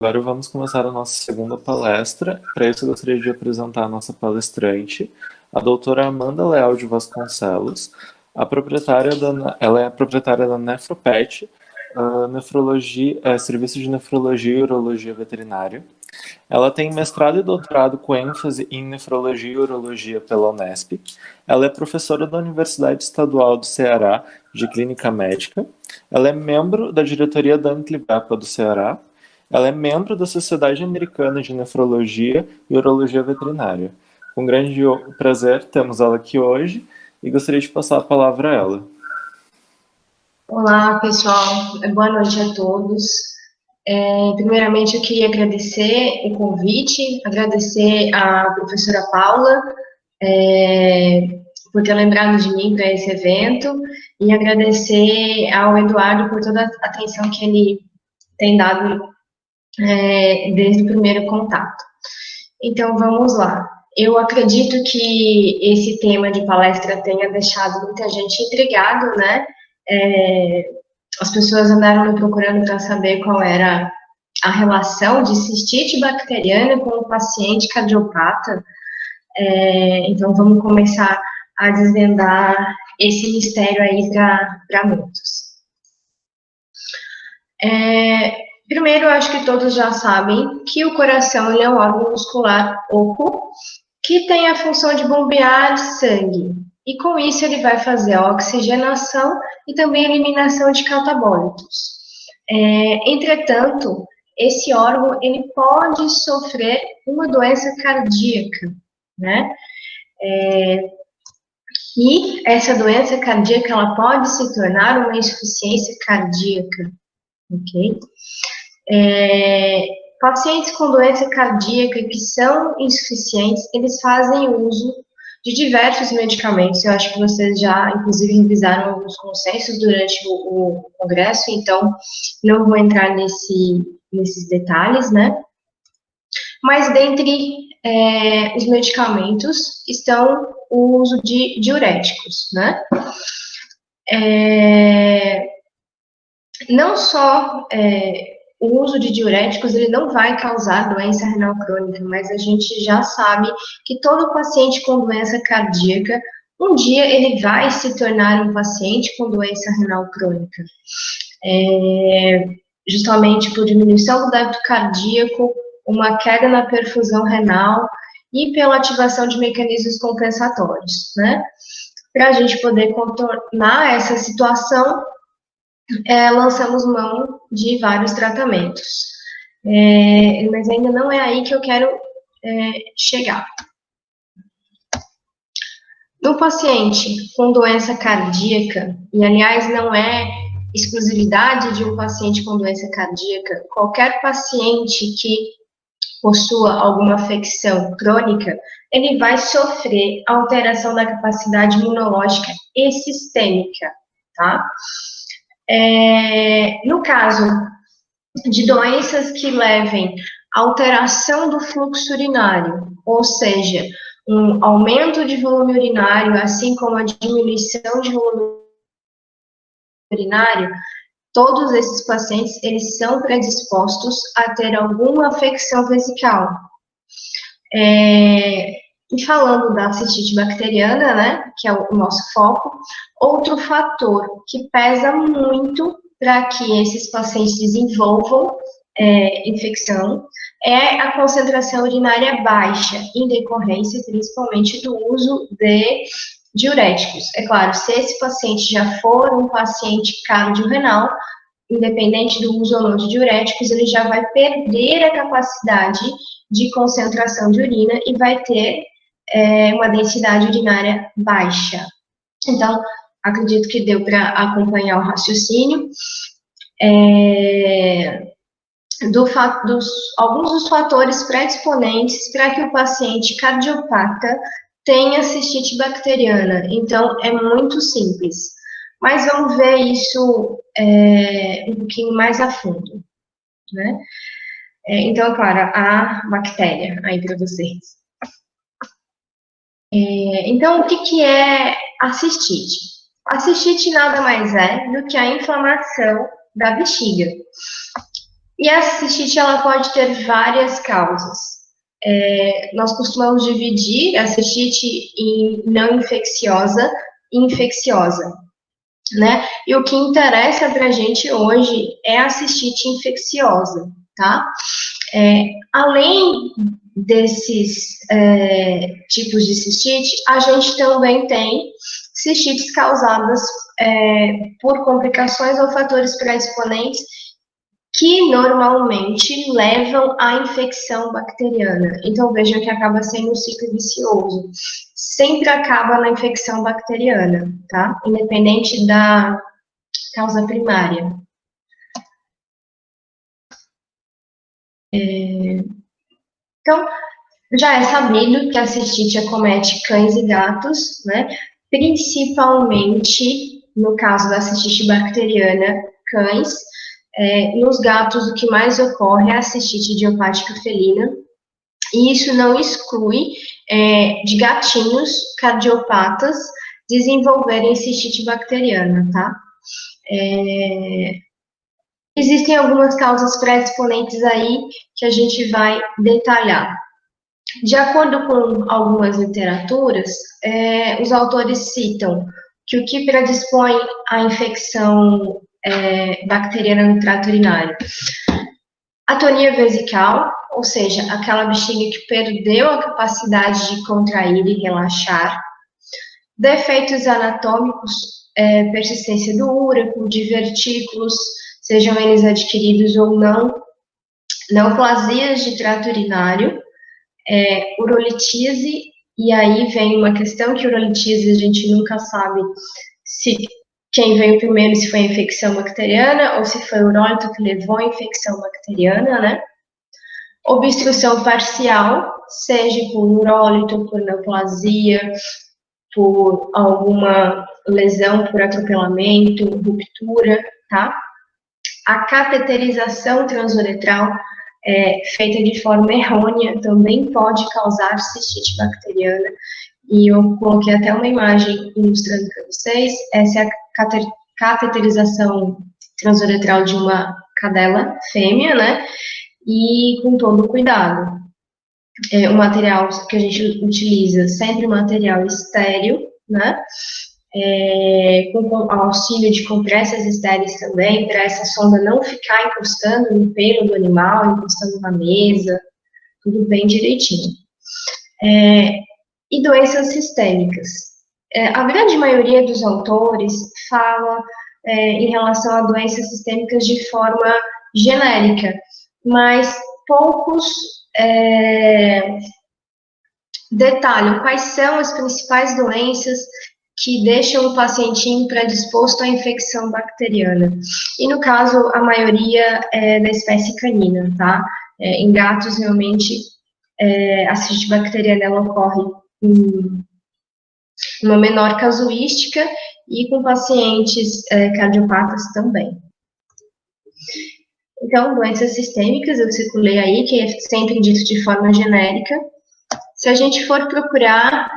Agora vamos começar a nossa segunda palestra. Para isso, eu gostaria de apresentar a nossa palestrante, a doutora Amanda Leal de Vasconcelos. Ela é a proprietária da Nefropet, Serviço de Nefrologia e Urologia Veterinária. Ela tem mestrado e doutorado com ênfase em nefrologia e urologia pela Unesp. Ela é professora da Universidade Estadual do Ceará de Clínica Médica. Ela é membro da diretoria da Anclivepa do Ceará. Ela é membro da Sociedade Americana de Nefrologia e Urologia Veterinária. Com grande prazer, temos ela aqui hoje e gostaria de passar a palavra a ela. Olá, pessoal. Boa noite a todos. Primeiramente, eu queria agradecer o convite, agradecer à professora Paula por ter lembrado de mim para esse evento e agradecer ao Eduardo por toda a atenção que ele tem dado desde o primeiro contato. Então, vamos lá. Eu acredito que esse tema de palestra tenha deixado muita gente intrigado, né? As pessoas andaram me procurando para saber qual era a relação de cistite bacteriana com o paciente cardiopata. Então, vamos começar a desvendar esse mistério aí para muitos. Primeiro, eu acho que todos já sabem que o coração ele é um órgão muscular oco que tem a função de bombear sangue. E com isso ele vai fazer a oxigenação e também a eliminação de catabólitos. Entretanto, esse órgão ele pode sofrer uma doença cardíaca, né? E essa doença cardíaca ela pode se tornar uma insuficiência cardíaca, ok? Pacientes com doença cardíaca que são insuficientes, eles fazem uso de diversos medicamentos. Eu acho que vocês já, inclusive, revisaram alguns consensos durante o congresso, então não vou entrar nesses detalhes, né? Mas dentre os medicamentos estão o uso de diuréticos, né? Não só o uso de diuréticos, ele não vai causar doença renal crônica, mas a gente já sabe que todo paciente com doença cardíaca, um dia ele vai se tornar um paciente com doença renal crônica. Justamente por diminuição do débito cardíaco, uma queda na perfusão renal e pela ativação de mecanismos compensatórios, né? Para a gente poder contornar essa situação, lançamos mão de vários tratamentos. Mas ainda não é aí que eu quero chegar. No paciente com doença cardíaca, e aliás não é exclusividade de um paciente com doença cardíaca, qualquer paciente que possua alguma afecção crônica, ele vai sofrer alteração da capacidade imunológica e sistêmica, tá? No caso de doenças que levem à alteração do fluxo urinário, ou seja, um aumento de volume urinário, assim como a diminuição de volume urinário, todos esses pacientes, eles são predispostos a ter alguma afecção vesical. E falando da cistite bacteriana, né, que é o nosso foco, outro fator que pesa muito para que esses pacientes desenvolvam infecção é a concentração urinária baixa, em decorrência principalmente do uso de diuréticos. É claro, se esse paciente já for um paciente cardiorrenal, independente do uso ou não de diuréticos, ele já vai perder a capacidade de concentração de urina e vai ter uma densidade urinária baixa. Então, acredito que deu para acompanhar o raciocínio. Alguns dos fatores predisponentes para que o paciente cardiopata tenha cistite bacteriana. Então, é muito simples. Mas vamos ver isso um pouquinho mais a fundo, né? Então, claro, a bactéria aí para vocês. Então, o que é a cistite? A cistite nada mais é do que a inflamação da bexiga. E a cistite, ela pode ter várias causas. Nós costumamos dividir a cistite em não infecciosa e infecciosa, né? E o que interessa para a gente hoje é a cistite infecciosa, tá? Além desses tipos de cistite, a gente também tem cistites causadas por complicações ou fatores pré-exponentes que normalmente levam à infecção bacteriana. Então, vejam que acaba sendo um ciclo vicioso. Sempre acaba na infecção bacteriana, tá? Independente da causa primária. Então, já é sabido que a cistite acomete cães e gatos, né? Principalmente, no caso da cistite bacteriana, cães. Nos gatos, o que mais ocorre é a cistite idiopática felina, e isso não exclui de gatinhos cardiopatas desenvolverem cistite bacteriana, tá? Existem algumas causas pré-exponentes aí que a gente vai detalhar. De acordo com algumas literaturas, os autores citam que o que predispõe à infecção bacteriana no trato urinário, atonia vesical, ou seja, aquela bexiga que perdeu a capacidade de contrair e relaxar, defeitos anatômicos, persistência do úreter, divertículos, sejam eles adquiridos ou não, neoplasias de trato urinário, urolitise, e aí vem uma questão que urolitise a gente nunca sabe se quem veio primeiro, se foi a infecção bacteriana ou se foi o urólito que levou a infecção bacteriana, né? Obstrução parcial, seja por urólito, por neoplasia, por alguma lesão por atropelamento, ruptura, tá? A cateterização transuretral feita de forma errônea também pode causar cistite bacteriana. E eu coloquei até uma imagem ilustrando para vocês. Essa é a cateterização transuretral de uma cadela fêmea, né? E com todo o cuidado. O material que a gente utiliza, sempre material estéril, né? Com auxílio de compressas estéreis também, para essa sonda não ficar encostando no pelo do animal, encostando na mesa, tudo bem direitinho. E doenças sistêmicas. A grande maioria dos autores fala em relação a doenças sistêmicas de forma genérica, mas poucos detalham quais são as principais doenças que deixam o pacientinho predisposto à infecção bacteriana. E, no caso, a maioria é da espécie canina, tá? Em gatos, realmente, a cistite bacteriana ela ocorre em uma menor casuística e com pacientes cardiopatas também. Então, doenças sistêmicas, eu circulei aí, que é sempre dito de forma genérica. Se a gente for procurar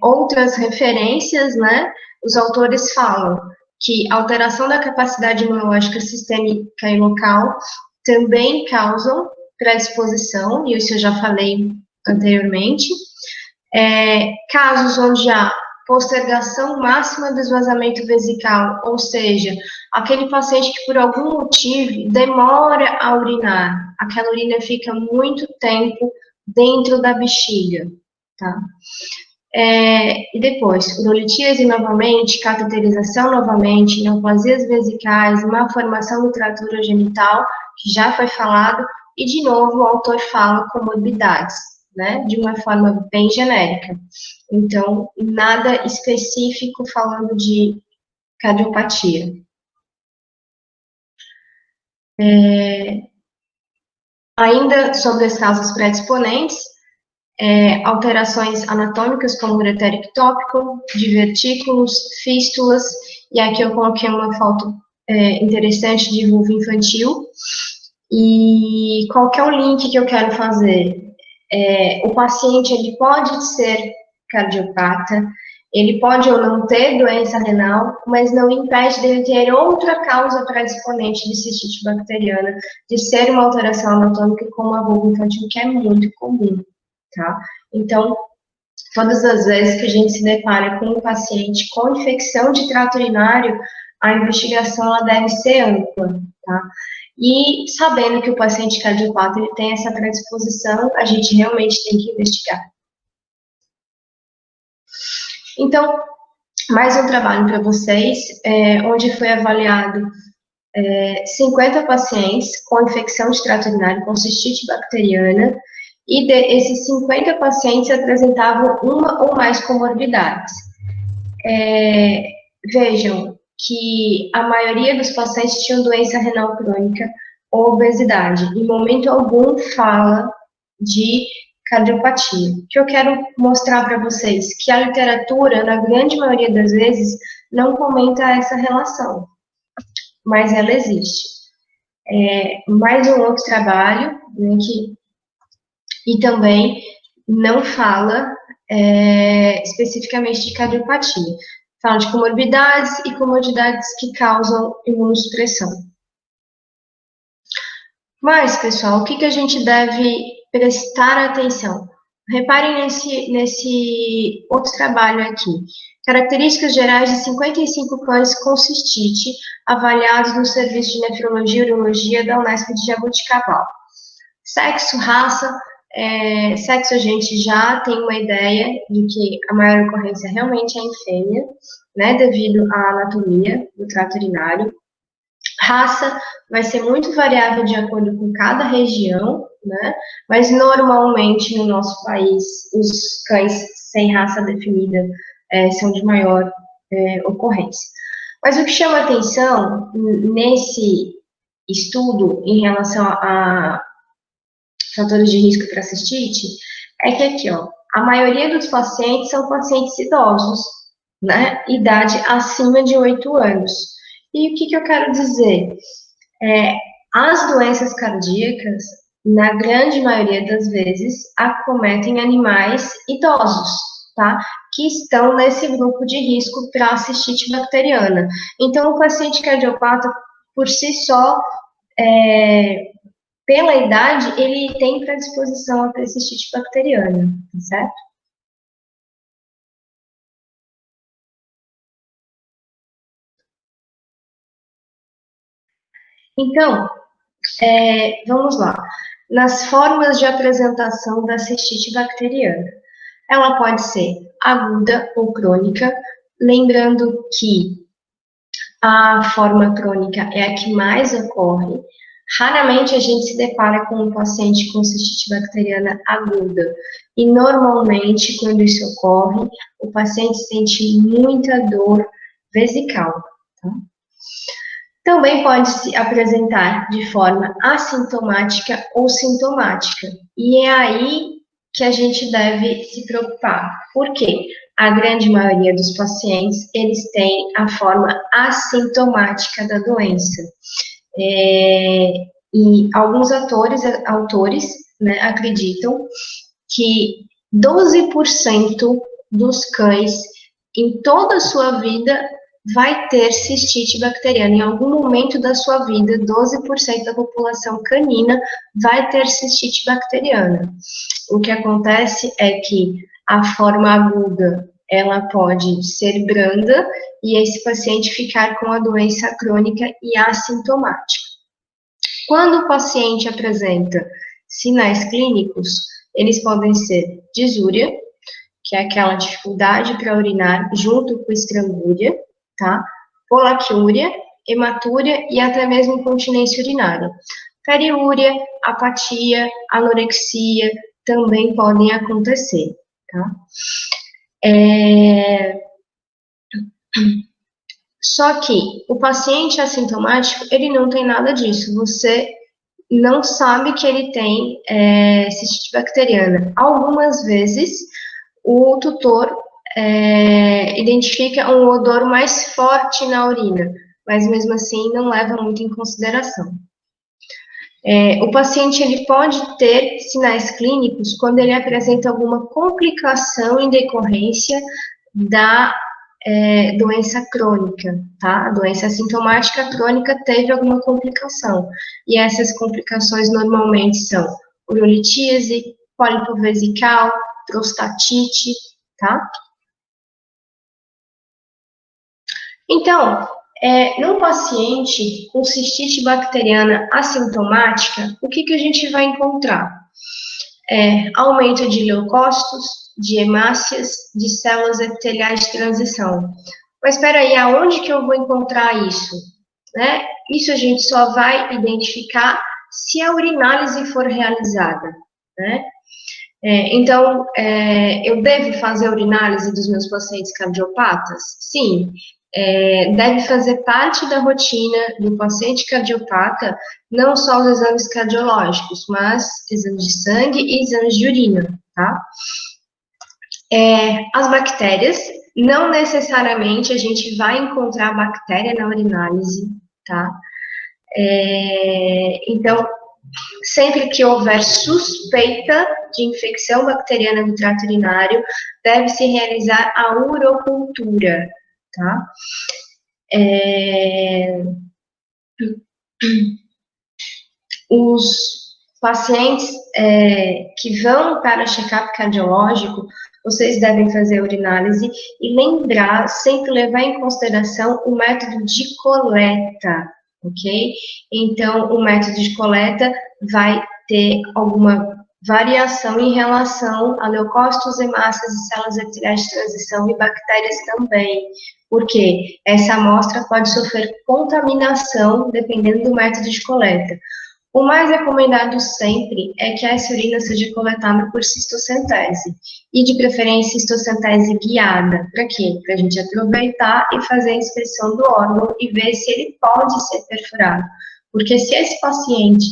outras referências, né, os autores falam que alteração da capacidade imunológica sistêmica e local também causam predisposição, e isso eu já falei anteriormente. Casos onde há postergação máxima do esvaziamento vesical, ou seja, aquele paciente que por algum motivo demora a urinar, aquela urina fica muito tempo dentro da bexiga, tá? E depois, urolitise novamente, cateterização novamente, neoplasias vesicais, má formação do trato urogenital, que já foi falado, e de novo o autor fala comorbidades, né, de uma forma bem genérica. Então, nada específico falando de cardiopatia. Ainda sobre as causas predisponentes, alterações anatômicas como ureter ectópico, divertículos, fístulas, e aqui eu coloquei uma foto interessante de vulva infantil. E qual que é o link que eu quero fazer? O paciente ele pode ser cardiopata, Ele pode ou não ter doença renal, mas não impede dele ter outra causa predisponente de cistite bacteriana, de ser uma alteração anatômica como a vulva infantil, que é muito comum, tá? Então, todas as vezes que a gente se depara com um paciente com infecção de trato urinário, a investigação ela deve ser ampla, tá? E sabendo que o paciente cardiopata ele tem essa predisposição, a gente realmente tem que investigar. Então, mais um trabalho para vocês, onde foi avaliado 50 pacientes com infecção de trato urinário com cistite bacteriana, e esses 50 pacientes apresentavam uma ou mais comorbidades. Vejam que a maioria dos pacientes tinham doença renal crônica ou obesidade. Em momento algum fala de cardiopatia. O que eu quero mostrar para vocês que a literatura, na grande maioria das vezes, não comenta essa relação, mas ela existe. Mais um outro trabalho, né, e também não fala especificamente de cardiopatia. Fala de comorbidades e comorbidades que causam imunossupressão. Mas, pessoal, o que a gente deve prestar atenção? Reparem nesse outro trabalho aqui. Características gerais de 55 cães com cistite avaliados no Serviço de Nefrologia e Urologia da Unesp de Jaboticabal. Sexo, raça, sexo a gente já tem uma ideia de que a maior ocorrência realmente é em fêmea, né, devido à anatomia do trato urinário. Raça vai ser muito variável de acordo com cada região, né, mas normalmente no nosso país os cães sem raça definida são de maior ocorrência. Mas o que chama atenção nesse estudo em relação a fatores de risco para cistite, é que aqui, ó, a maioria dos pacientes são pacientes idosos, né, idade acima de 8 anos. E o que eu quero dizer? As doenças cardíacas, na grande maioria das vezes, acometem animais idosos, tá, que estão nesse grupo de risco para cistite bacteriana. Então, o paciente cardiopata, por si só, pela idade, ele tem predisposição a ter cistite bacteriana, certo? Então, vamos lá. Nas formas de apresentação da cistite bacteriana, ela pode ser aguda ou crônica, lembrando que a forma crônica é a que mais ocorre. Raramente a gente se depara com um paciente com cistite bacteriana aguda. E normalmente, quando isso ocorre, o paciente sente muita dor vesical. Tá? Também pode se apresentar de forma assintomática ou sintomática. E é aí que a gente deve se preocupar. Por quê? A grande maioria dos pacientes, eles têm a forma assintomática da doença. E alguns autores, né, acreditam que 12% dos cães, em toda a sua vida, vai ter cistite bacteriana. Em algum momento da sua vida, 12% da população canina vai ter cistite bacteriana. O que acontece é que a forma aguda, ela pode ser branda e esse paciente ficar com a doença crônica e assintomática. Quando o paciente apresenta sinais clínicos, eles podem ser disúria, que é aquela dificuldade para urinar junto com estrangúria, tá? Polaquiúria, hematúria e até mesmo incontinência urinária. Periúria, apatia, anorexia também podem acontecer, tá? Só que o paciente assintomático, ele não tem nada disso. Você não sabe que ele tem cistite bacteriana. Algumas vezes, o tutor identifica um odor mais forte na urina, mas mesmo assim não leva muito em consideração. O paciente ele pode ter sinais clínicos quando ele apresenta alguma complicação em decorrência da doença crônica, tá? A doença assintomática crônica teve alguma complicação. E essas complicações normalmente são urolitise, pólipo vesical, prostatite, tá? Então, num paciente com cistite bacteriana assintomática, o que a gente vai encontrar? Aumento de leucócitos, de hemácias, de células epiteliais de transição. Mas espera aí, aonde que eu vou encontrar isso? Né? Isso a gente só vai identificar se a urinálise for realizada, né? Então, eu devo fazer a urinálise dos meus pacientes cardiopatas? Sim. Deve fazer parte da rotina do paciente cardiopata, não só os exames cardiológicos, mas exames de sangue e exames de urina, tá? As bactérias, não necessariamente a gente vai encontrar bactéria na urinálise, tá? Então, sempre que houver suspeita de infecção bacteriana do trato urinário, deve-se realizar a urocultura, tá? Os pacientes que vão para check-up cardiológico, vocês devem fazer a urinálise e lembrar, sempre levar em consideração o método de coleta, ok? Então, o método de coleta vai ter alguma variação em relação a leucócitos, hemácias e células epiteliais de transição e bactérias também, porque essa amostra pode sofrer contaminação dependendo do método de coleta. O mais recomendado sempre é que essa urina seja coletada por cistocentese, e de preferência cistocentese guiada. Para quê? Para a gente aproveitar e fazer a inspeção do órgão e ver se ele pode ser perfurado. Porque se esse paciente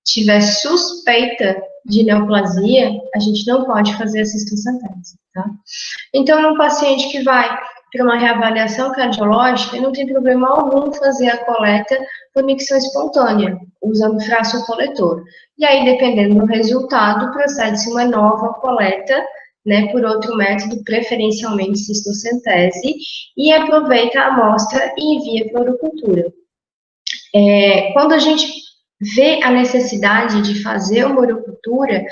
tiver suspeita de neoplasia, a gente não pode fazer a cistocentese, tá? Então, num paciente que vai para uma reavaliação cardiológica, não tem problema algum fazer a coleta por micção espontânea, usando frasco coletor. E aí, dependendo do resultado, procede-se uma nova coleta, né, por outro método, preferencialmente cistocentese, e aproveita a amostra e envia para a urocultura. Quando a gente vê a necessidade de fazer uma urocultura,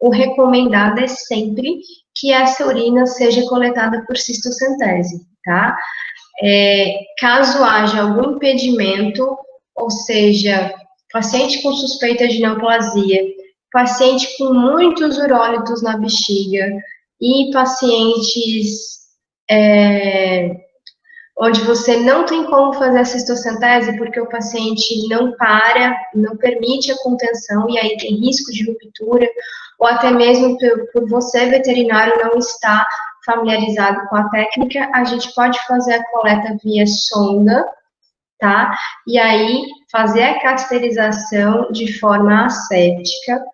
o recomendado é sempre que essa urina seja coletada por cistocentese, tá? Caso haja algum impedimento, ou seja, paciente com suspeita de neoplasia, paciente com muitos urólitos na bexiga e pacientes onde você não tem como fazer a cistocentese porque o paciente não permite a contenção e aí tem risco de ruptura, ou até mesmo por você, veterinário, não estar familiarizado com a técnica, a gente pode fazer a coleta via sonda, tá? E aí fazer a cateterização de forma asséptica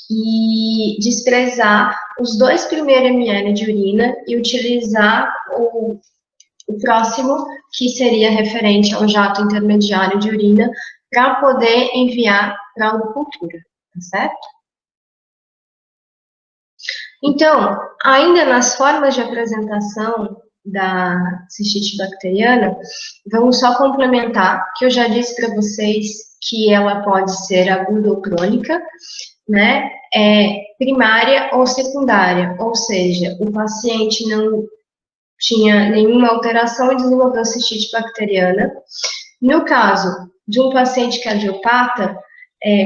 e desprezar os 2 primeiros ml de urina e utilizar o próximo, que seria referente ao jato intermediário de urina, para poder enviar para a urocultura, tá certo? Então, ainda nas formas de apresentação da cistite bacteriana, vamos só complementar, que eu já disse para vocês que ela pode ser aguda ou crônica, né? Primária ou secundária, ou seja, o paciente não tinha nenhuma alteração e desenvolveu cistite bacteriana. No caso de um paciente cardiopata,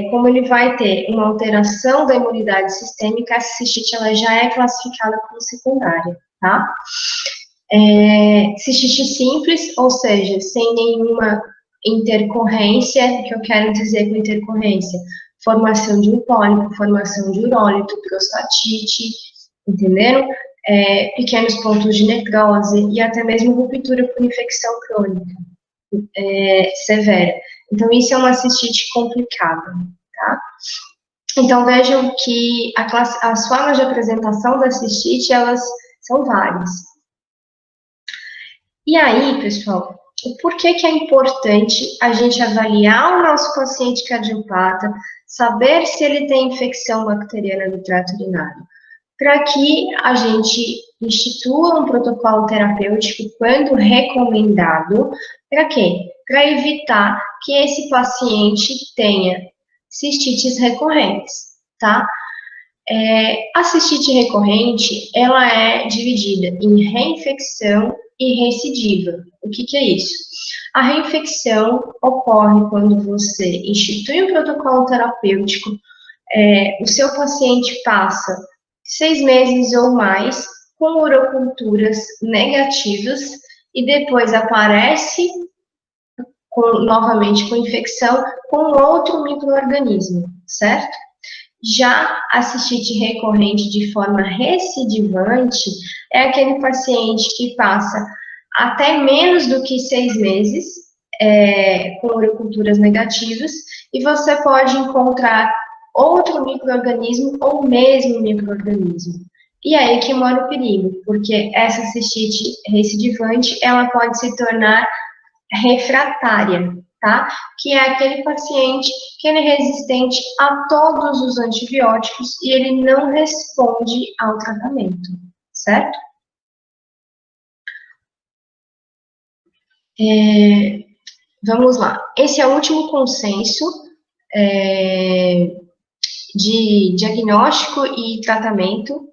como ele vai ter uma alteração da imunidade sistêmica, a cistite ela já é classificada como secundária, tá? Cistite simples, ou seja, sem nenhuma intercorrência, que eu quero dizer com intercorrência, formação de um pólipo, formação de urólito, prostatite, entenderam? Pequenos pontos de necrose e até mesmo ruptura por infecção crônica severa. Então, isso é uma cistite complicada, tá? Então, vejam que as formas de apresentação da cistite, elas são várias. E aí, pessoal, por que é importante a gente avaliar o nosso paciente cardiopata, saber se ele tem infecção bacteriana do trato urinário? Para que a gente institua um protocolo terapêutico quando recomendado. Para quê? Para evitar que esse paciente tenha cistites recorrentes, tá? A cistite recorrente, ela é dividida em reinfecção e recidiva. O que é isso? A reinfecção ocorre quando você institui um protocolo terapêutico, o seu paciente passa 6 meses ou mais com uroculturas negativas e depois aparece novamente com infecção com outro micro-organismo, certo? Já a cistite recorrente de forma recidivante é aquele paciente que passa até menos do que 6 meses com uroculturas negativas e você pode encontrar outro micro-organismo ou o mesmo micro-organismo. E aí que mora o perigo, porque essa cistite recidivante, ela pode se tornar refratária, tá? Que é aquele paciente que ele é resistente a todos os antibióticos e ele não responde ao tratamento, certo? Vamos lá. Esse é o último consenso de diagnóstico e tratamento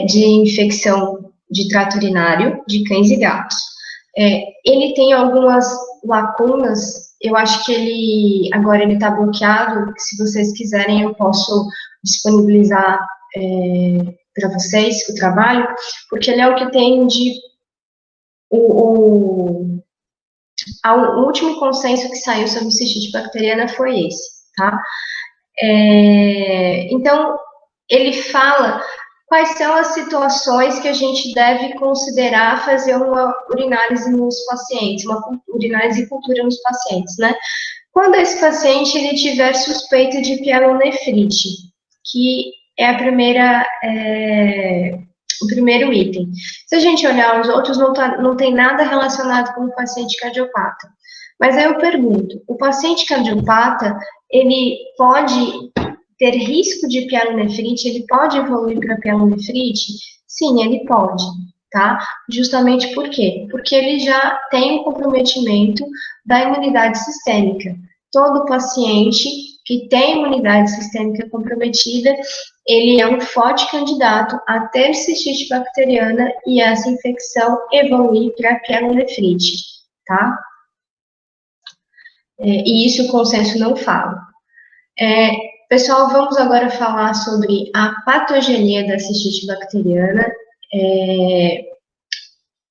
de infecção de trato urinário de cães e gatos. Ele tem algumas lacunas, eu acho que agora ele está bloqueado, se vocês quiserem eu posso disponibilizar para vocês o trabalho, porque ele é o que tem o último consenso que saiu sobre cistite bacteriana foi esse, tá? Então, ele fala quais são as situações que a gente deve considerar fazer uma urinálise nos pacientes, uma urinálise e cultura nos pacientes, né? Quando esse paciente ele tiver suspeita de pielonefrite, que é o primeiro item. Se a gente olhar os outros, não tem nada relacionado com o paciente cardiopata. Mas aí eu pergunto, o paciente cardiopata, ele pode ter risco de pielonefrite, ele pode evoluir para pielonefrite? Sim, ele pode, tá? Justamente por quê? Porque ele já tem um comprometimento da imunidade sistêmica. Todo paciente que tem imunidade sistêmica comprometida, ele é um forte candidato a ter cistite bacteriana e essa infecção evoluir para pielonefrite, tá? E isso o consenso não fala. Pessoal, vamos agora falar sobre a patogenia da cistite bacteriana.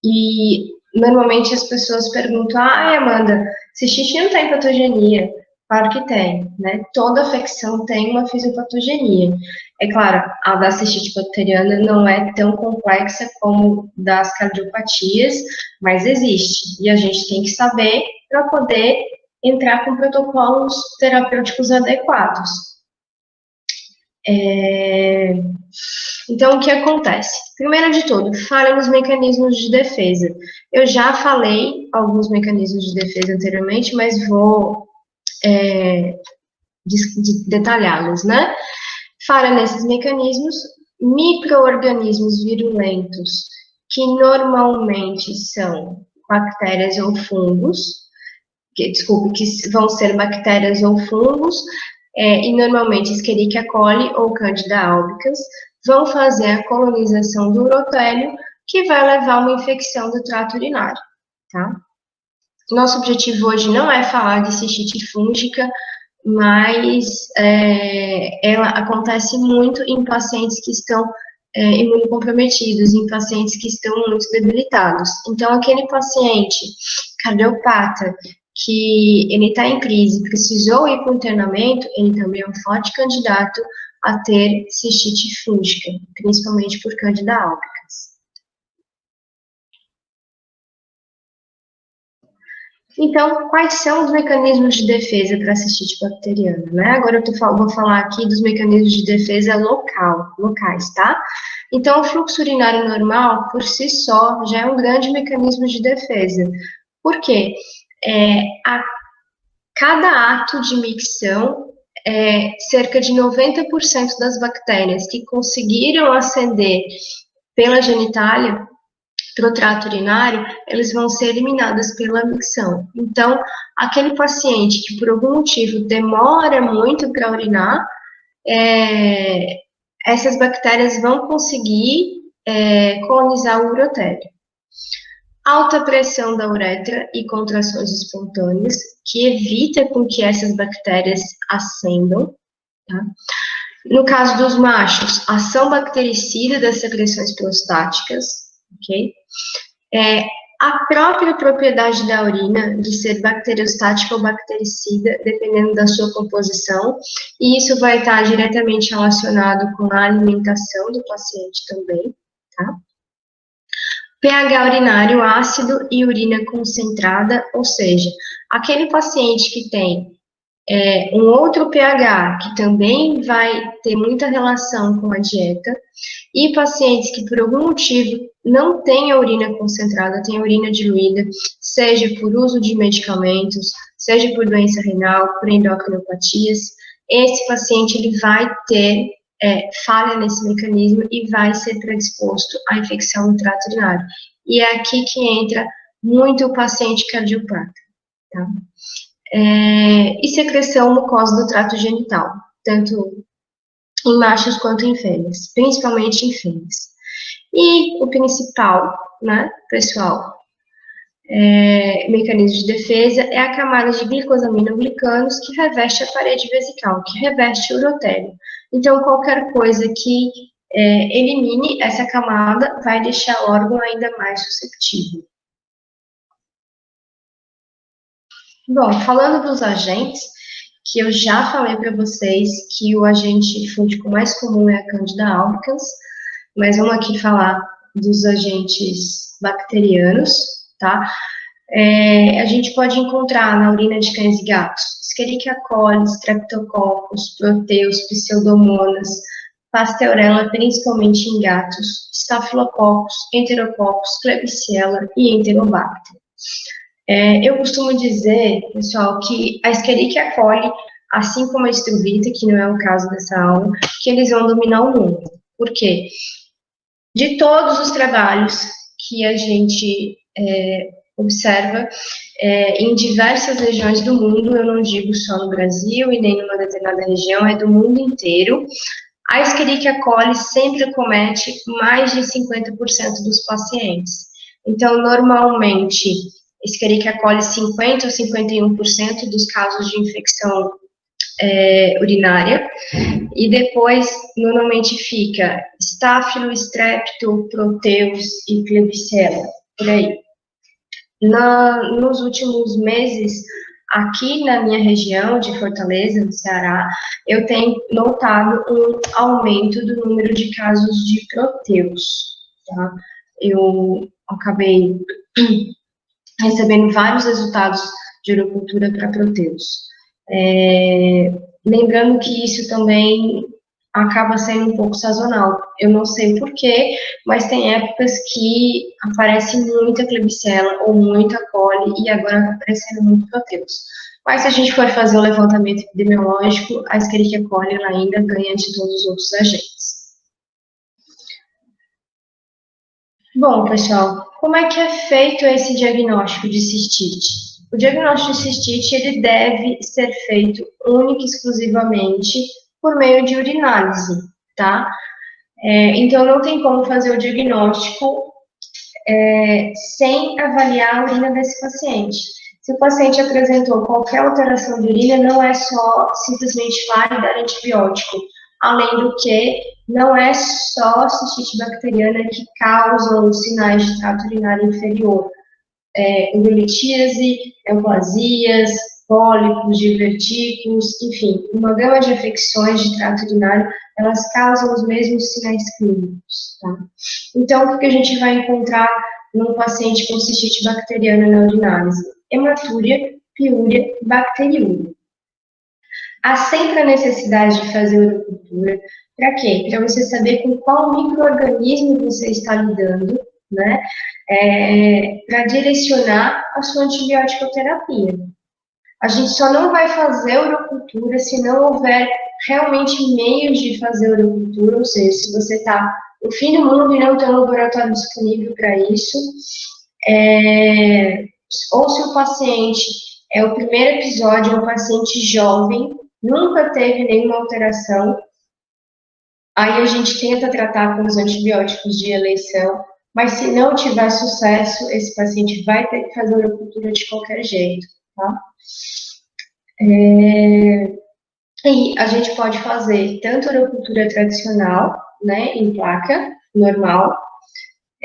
E normalmente as pessoas perguntam: Amanda, cistite não tem patogenia? Claro que tem, né? Toda afecção tem uma fisiopatogenia. É claro, a da cistite bacteriana não é tão complexa como das cardiopatias, mas existe. E a gente tem que saber para poder entrar com protocolos terapêuticos adequados. Então, o que acontece? Primeiro de tudo, falha nos mecanismos de defesa. Eu já falei alguns mecanismos de defesa anteriormente, mas vou detalhá-los, né? Falha nesses mecanismos, micro-organismos virulentos, que normalmente são bactérias ou fungos, que vão ser bactérias ou fungos, e normalmente Escherichia coli ou Candida albicans, vão fazer a colonização do urotélio, que vai levar a uma infecção do trato urinário, tá? Nosso objetivo hoje não é falar de cistite fúngica, mas ela acontece muito em pacientes que estão imunocomprometidos, em pacientes que estão muito debilitados. Então, aquele paciente cardiopata que ele está em crise, precisou ir para o internamento, ele também é um forte candidato a ter cistite fúngica, principalmente por Candida albicans. Então, quais são os mecanismos de defesa para a cistite bacteriana, né? Agora vou falar aqui dos mecanismos de defesa locais, tá? Então, o fluxo urinário normal, por si só, já é um grande mecanismo de defesa. Por quê? A cada ato de micção, cerca de 90% das bactérias que conseguiram ascender pela genitália para o trato urinário, eles vão ser eliminados pela micção. Então, aquele paciente que por algum motivo demora muito para urinar, essas bactérias vão conseguir colonizar o urotério. Alta pressão da uretra e contrações espontâneas, que evita com que essas bactérias ascendam. Tá? No caso dos machos, ação bactericida das secreções prostáticas, ok? A própria propriedade da urina de ser bacteriostática ou bactericida, dependendo da sua composição, e isso vai estar diretamente relacionado com a alimentação do paciente também, tá? pH urinário ácido e urina concentrada, ou seja, aquele paciente que tem um outro pH, que também vai ter muita relação com a dieta, e pacientes que por algum motivo não têm a urina concentrada, têm a urina diluída, seja por uso de medicamentos, seja por doença renal, por endocrinopatias, esse paciente ele vai ter falha nesse mecanismo e vai ser predisposto à infecção no trato urinário. E é aqui que entra muito o paciente cardiopata, tá? E secreção mucosa do trato genital, tanto em machos quanto em fêmeas, principalmente em fêmeas. E o principal, né, pessoal, mecanismo de defesa é a camada de glicosaminoglicanos que reveste a parede vesical, que reveste o urotério. Então, qualquer coisa que elimine essa camada vai deixar o órgão ainda mais susceptível. Bom, falando dos agentes, que eu já falei para vocês que o agente fúngico mais comum é a Candida albicans, mas vamos aqui falar dos agentes bacterianos, tá? A gente pode encontrar na urina de cães e gatos Escherichia coli, Streptococcus, Proteus, Pseudomonas, Pasteurella, principalmente em gatos, Staphylococcus, Enterococcus, Klebsiella e Enterobacter. Eu costumo dizer, pessoal, que a Escherichia coli, assim como a Estruvita, que não é o caso dessa aula, que eles vão dominar o mundo. Por quê? De todos os trabalhos que a gente observa em diversas regiões do mundo, eu não digo só no Brasil e nem numa determinada região, é do mundo inteiro, a Escherichia coli sempre acomete mais de 50% dos pacientes. Então, normalmente, Escherichia coli 50% ou 51% dos casos de infecção urinária, e depois normalmente fica Staphylo, Strepto, Proteus e Klebsiella, por aí. Nos últimos meses, aqui na minha região de Fortaleza, no Ceará, eu tenho notado um aumento do número de casos de Proteus, tá? Eu acabei recebendo vários resultados de urocultura para Proteus. Lembrando que isso também acaba sendo um pouco sazonal. Eu não sei porquê, mas tem épocas que aparece muita Klebsiella ou muita coli, e agora está aparecendo muito Proteus. Mas se a gente for fazer o levantamento epidemiológico, a Escherichia coli ela ainda ganha de todos os outros agentes. Bom, pessoal, como é que é feito esse diagnóstico de cistite? O diagnóstico de cistite, ele deve ser feito única e exclusivamente por meio de urinálise, tá? Então, não tem como fazer o diagnóstico sem avaliar a urina desse paciente. Se o paciente apresentou qualquer alteração de urina, não é só simplesmente lá e dar antibiótico. Além do que, não é só cistite bacteriana que causa os sinais de trato urinário inferior. Urolitíase, euplasias, pólipos, divertículos, enfim, uma gama de infecções de trato urinário, elas causam os mesmos sinais clínicos, tá? Então, o que a gente vai encontrar num paciente com cistite bacteriana na urinálise? Hematúria, piúria, bacteriúria. Há sempre a necessidade de fazer urocultura. Para quê? Para você saber com qual micro-organismo você está lidando, né? Para direcionar a sua antibiótico-terapia. A gente só não vai fazer urocultura se não houver realmente meios de fazer urocultura, ou seja, se você está o fim do mundo e não ter um laboratório disponível para isso. Ou se o paciente o primeiro episódio, é um paciente jovem, nunca teve nenhuma alteração, aí a gente tenta tratar com os antibióticos de eleição, mas se não tiver sucesso, esse paciente vai ter que fazer urocultura de qualquer jeito, tá? E a gente pode fazer tanto urocultura tradicional, né, em placa, normal,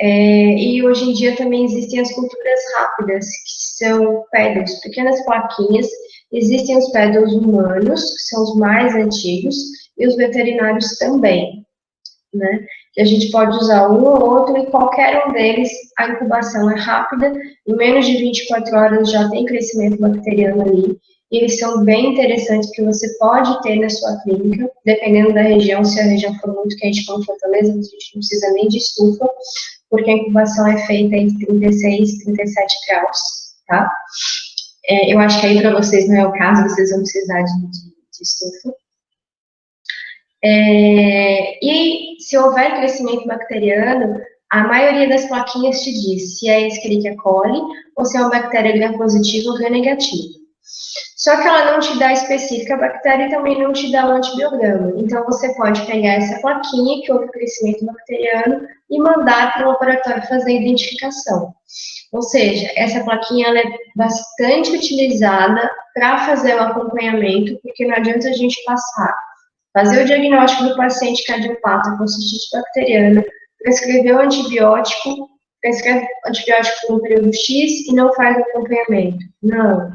e hoje em dia também existem as culturas rápidas, que são pedals, pequenas plaquinhas. Existem os pedals humanos, que são os mais antigos, e os veterinários também, né? Que a gente pode usar um ou outro, e qualquer um deles, a incubação é rápida, em menos de 24 horas já tem crescimento bacteriano ali, e eles são bem interessantes, que você pode ter na sua clínica, dependendo da região. Se a região for muito quente, como Fortaleza, a gente não precisa nem de estufa, porque a incubação é feita entre 36 e 37 graus, tá? Eu acho que aí para vocês não é o caso, vocês vão precisar de estufa. E se houver crescimento bacteriano, a maioria das plaquinhas te diz se é Escherichia coli ou se é uma bactéria gram-positiva ou gram-negativa. Só que ela não te dá específica a bactéria e também não te dá um antibiograma. Então, você pode pegar essa plaquinha que houve crescimento bacteriano e mandar para o laboratório fazer a identificação. Ou seja, essa plaquinha ela é bastante utilizada para fazer o acompanhamento, porque não adianta a gente fazer o diagnóstico do paciente cardiopata com cistite bacteriana, prescrever o antibiótico, prescreve antibiótico por um período X e não faz o acompanhamento. Não.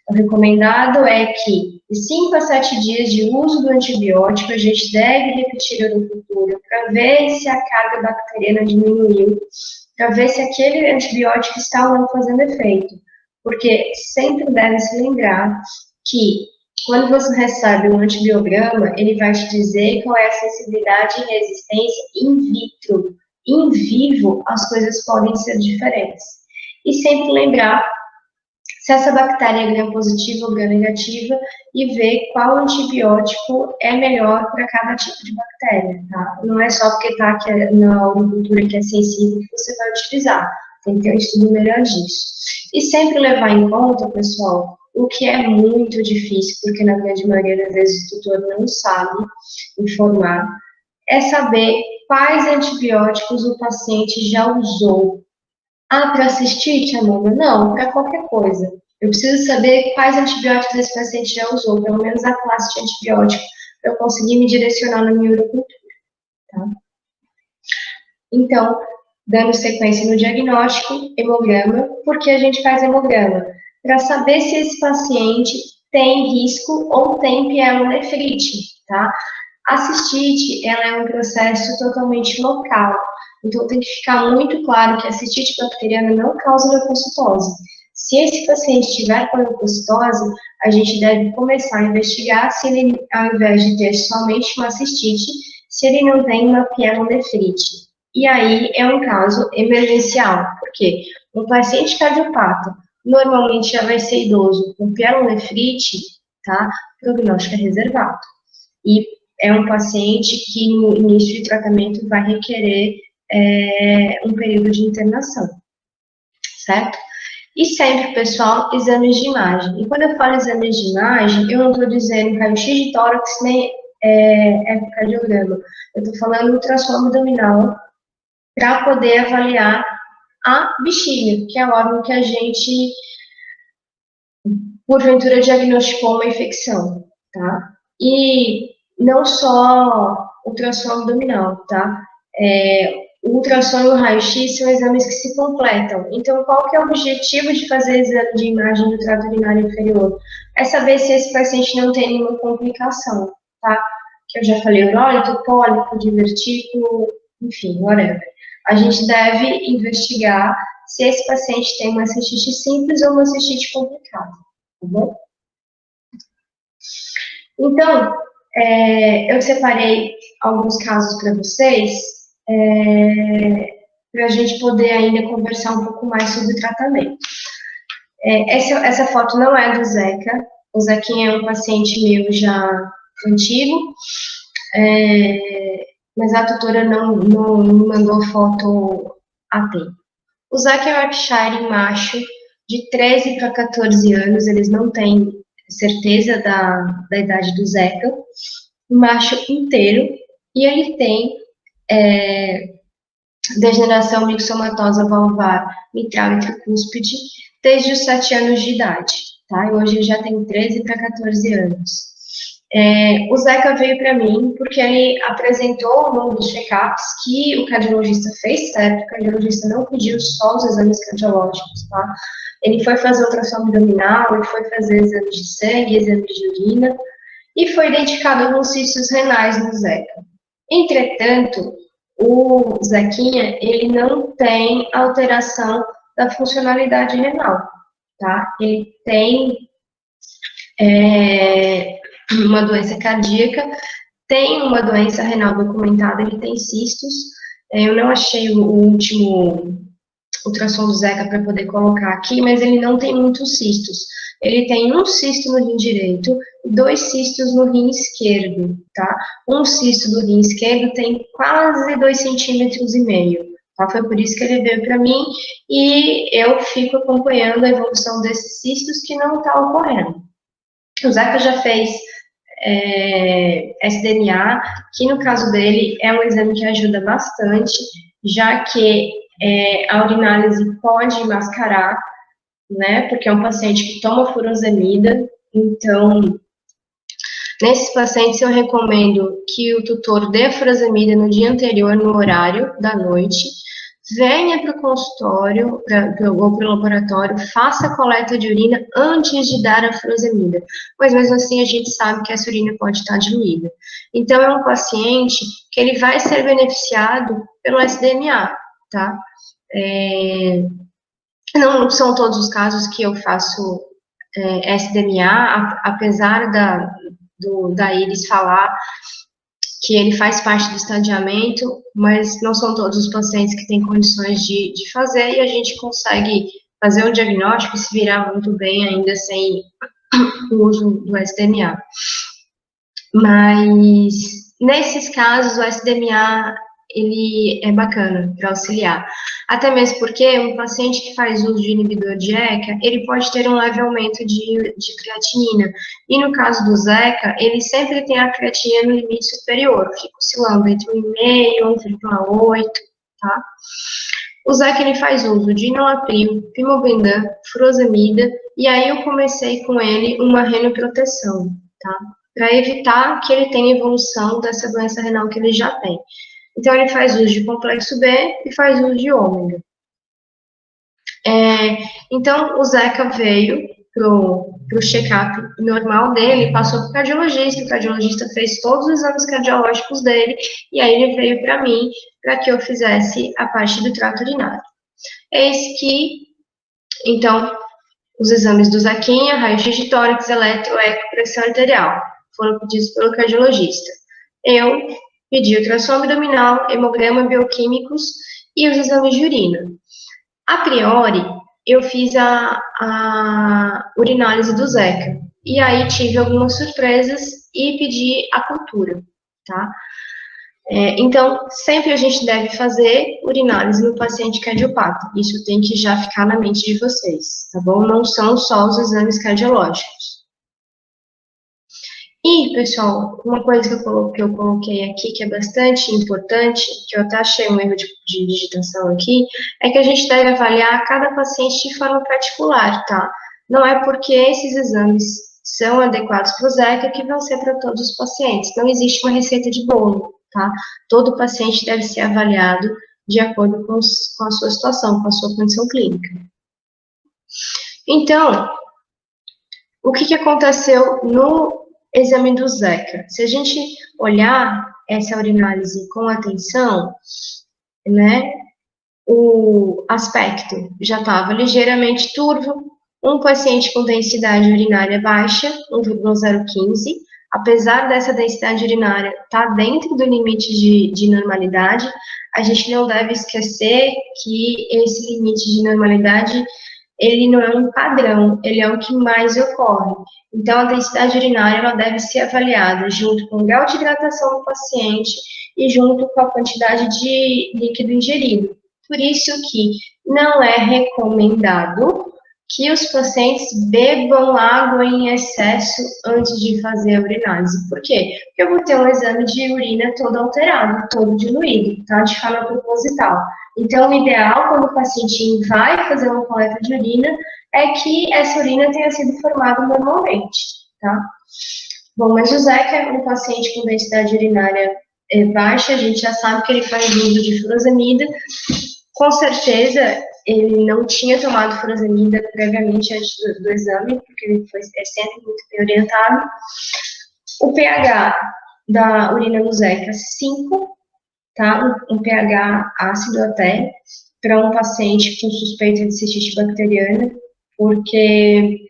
O recomendado é que, de 5 a 7 dias de uso do antibiótico, a gente deve repetir a urocultura para ver se a carga bacteriana diminuiu, para ver se aquele antibiótico está ou não fazendo efeito. Porque sempre deve se lembrar que, quando você recebe um antibiograma, ele vai te dizer qual é a sensibilidade e resistência in vitro. Em vivo, as coisas podem ser diferentes. E sempre lembrar se essa bactéria é gram-positiva ou gram-negativa e ver qual antibiótico é melhor para cada tipo de bactéria, tá? Não é só porque está na urocultura que é sensível que você vai utilizar. Tem que ter um estudo melhor disso. E sempre levar em conta, pessoal, o que é muito difícil, porque na grande maioria das vezes o tutor não sabe informar, é saber quais antibióticos o paciente já usou. Para cistite, Amanda? Não, para qualquer coisa. Eu preciso saber quais antibióticos esse paciente já usou, pelo menos a classe de antibiótico, para eu conseguir me direcionar na minha urocultura, tá? Então, dando sequência no diagnóstico, hemograma. Por que a gente faz hemograma? Para saber se esse paciente tem risco ou tem pielonefrite, tá? A cistite, ela é um processo totalmente local, então tem que ficar muito claro que a cistite bacteriana não causa leucocitose. Se esse paciente tiver com leucocitose, a gente deve começar a investigar se ele, ao invés de ter somente uma cistite, se ele não tem uma pielonefrite. E aí é um caso emergencial, porque um paciente cardiopata normalmente já vai ser idoso com pielonefrite, tá? Prognóstico é reservado. E é um paciente que no início de tratamento vai requerer um período de internação, certo? E sempre, pessoal, exames de imagem. E quando eu falo exames de imagem, eu não estou dizendo raio-x de tórax nem ecocardiograma. Eu estou falando ultrassom abdominal para poder avaliar a bexiga, que é o órgão que a gente, porventura, diagnosticou uma infecção, tá? E não só ultrassom abdominal, tá? O ultrassom e o raio-x são exames que se completam. Então, qual que é o objetivo de fazer exame de imagem do trato urinário inferior? É saber se esse paciente não tem nenhuma complicação, tá? Que eu já falei, urólito, pólipo, divertículo, enfim, whatever. A gente deve investigar se esse paciente tem uma cistite simples ou uma cistite complicada, tá bom? Então, eu separei alguns casos para vocês, para a gente poder ainda conversar um pouco mais sobre o tratamento. Essa foto não é do Zeca, o Zequinha é um paciente meu já antigo, mas a tutora não me mandou foto a tempo. O Zac é um Yorkshire macho, de 13 para 14 anos, eles não têm certeza da idade do Zeca, macho inteiro, e ele tem degeneração mixomatosa valvar mitral e tricúspide desde os 7 anos de idade, tá? E hoje ele já tem 13 para 14 anos. O Zeca veio para mim porque ele apresentou ao longo dos check-ups que o cardiologista fez certo, o cardiologista não pediu só os exames cardiológicos, tá? Ele foi fazer ultrassom abdominal, ele foi fazer exames de sangue, exames de urina, e foi identificado alguns cistos renais no Zeca. Entretanto, o Zequinha, ele não tem alteração da funcionalidade renal, tá? Ele tem uma doença cardíaca, tem uma doença renal documentada, ele tem cistos. Eu não achei o último ultrassom do Zeca para poder colocar aqui, mas ele não tem muitos cistos. Ele tem um cisto no rim direito e 2 cistos no rim esquerdo, tá? Um cisto do rim esquerdo tem quase 2,5 centímetros, tá? Foi por isso que ele veio para mim e eu fico acompanhando a evolução desses cistos que não está ocorrendo. O Zeca já fez SDMA, que no caso dele é um exame que ajuda bastante, já que a urinálise pode mascarar, né, porque é um paciente que toma furosemida, então, nesses pacientes eu recomendo que o tutor dê a furosemida no dia anterior, no horário da noite, venha para o consultório, ou para o laboratório, faça a coleta de urina antes de dar a furosemida, pois mesmo assim a gente sabe que essa urina pode estar diluída. Então, é um paciente que ele vai ser beneficiado pelo SDMA, tá? Não são todos os casos que eu faço SDMA, apesar da Iris falar que ele faz parte do estadiamento, mas não são todos os pacientes que têm condições de fazer, e a gente consegue fazer um diagnóstico e se virar muito bem ainda sem o uso do SDMA. Mas, nesses casos, o SDMA, ele é bacana para auxiliar. Até mesmo porque um paciente que faz uso de inibidor de ECA, ele pode ter um leve aumento de creatinina. E no caso do Zeca, ele sempre tem a creatinina no limite superior, fica oscilando entre 1,5 e 1,8, tá? O Zeca, ele faz uso de enalapril, pimobendan, furosemida, e aí eu comecei com ele uma renoproteção, tá? Para evitar que ele tenha evolução dessa doença renal que ele já tem. Então, ele faz uso de complexo B e faz uso de ômega. Então, o Zeca veio pro check-up normal dele, passou para o cardiologista fez todos os exames cardiológicos dele, e aí ele veio para mim, para que eu fizesse a parte do trato urinário. Eis que, então, os exames do Zequinha, raio-x de tórax, eletro, eco, pressão arterial, foram pedidos pelo cardiologista. Eu pedi ultrassom abdominal, hemograma, bioquímicos e os exames de urina. A priori, eu fiz a urinálise do Zeca, e aí tive algumas surpresas e pedi a cultura, tá? Então, sempre a gente deve fazer urinálise no paciente cardiopata, isso tem que já ficar na mente de vocês, tá bom? Não são só os exames cardiológicos. E, pessoal, uma coisa que eu coloquei aqui, que é bastante importante, que eu até achei um erro de digitação aqui, é que a gente deve avaliar cada paciente de forma particular, tá? Não é porque esses exames são adequados para o Zeca que vão ser para todos os pacientes. Não existe uma receita de bolo, tá? Todo paciente deve ser avaliado de acordo com a sua situação, com a sua condição clínica. Então, o que aconteceu no exame do Zeca? Se a gente olhar essa urinálise com atenção, né, o aspecto já estava ligeiramente turvo, um paciente com densidade urinária baixa, 1,015, apesar dessa densidade urinária estar dentro do limite de normalidade, a gente não deve esquecer que esse limite de normalidade ele não é um padrão, ele é o que mais ocorre. Então, a densidade urinária ela deve ser avaliada junto com o grau de hidratação do paciente e junto com a quantidade de líquido ingerido. Por isso que não é recomendado que os pacientes bebam água em excesso antes de fazer a urinase. Por quê? Porque eu vou ter um exame de urina todo alterado, todo diluído, tá? De forma proposital. Então, o ideal, quando o paciente vai fazer uma coleta de urina, é que essa urina tenha sido formada normalmente, tá? Bom, mas o Zeca é um paciente com densidade urinária baixa, a gente já sabe que ele faz uso de furosemida. Com certeza, ele não tinha tomado furosemida previamente antes do exame, porque ele é sempre muito bem orientado. O pH da urina no Zeca, 5, tá? Um pH ácido até, para um paciente com suspeita de cistite bacteriana, porque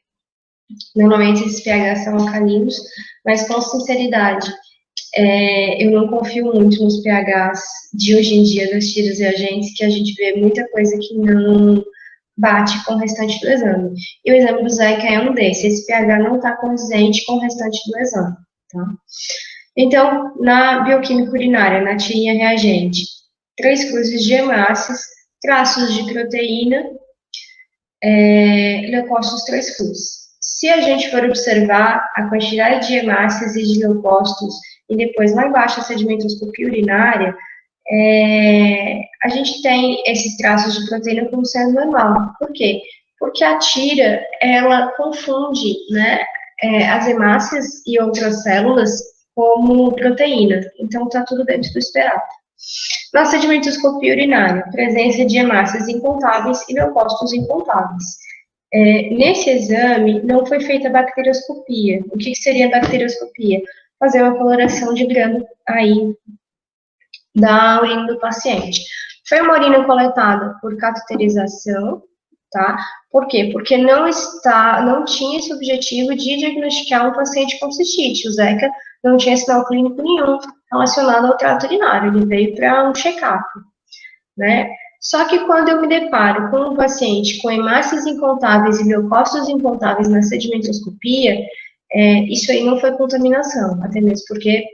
normalmente esses pHs são alcalinos, mas com sinceridade, eu não confio muito nos pHs de hoje em dia das tiras reagentes, que a gente vê muita coisa que não bate com o restante do exame. E o exame do Zeca é um desses, esse pH não está condizente com o restante do exame, tá? Então, na bioquímica urinária, na tirinha reagente, 3 cruzes de hemácias, traços de proteína, leucócitos 3 cruzes. Se a gente for observar a quantidade de hemácias e de leucócitos e depois lá embaixo a sedimentoscopia urinária, a gente tem esses traços de proteína como sendo normal. Por quê? Porque a tira, ela confunde, né, as hemácias e outras células como proteína. Então, está tudo dentro do esperado. Na sedimentoscopia urinária, presença de hemácias incontáveis e leucócitos incontáveis. Nesse exame, não foi feita a bacterioscopia. O que seria a bacterioscopia? Fazer uma coloração de grama aí da urina do paciente. Foi uma urina coletada por cateterização, tá? Por quê? Porque não tinha esse objetivo de diagnosticar um paciente com cistite. O Zeca não tinha sinal clínico nenhum relacionado ao trato urinário, ele veio para um check-up, né? Só que quando eu me deparo com um paciente com hemácias incontáveis e leucócitos incontáveis na sedimentoscopia, isso aí não foi contaminação, até mesmo porque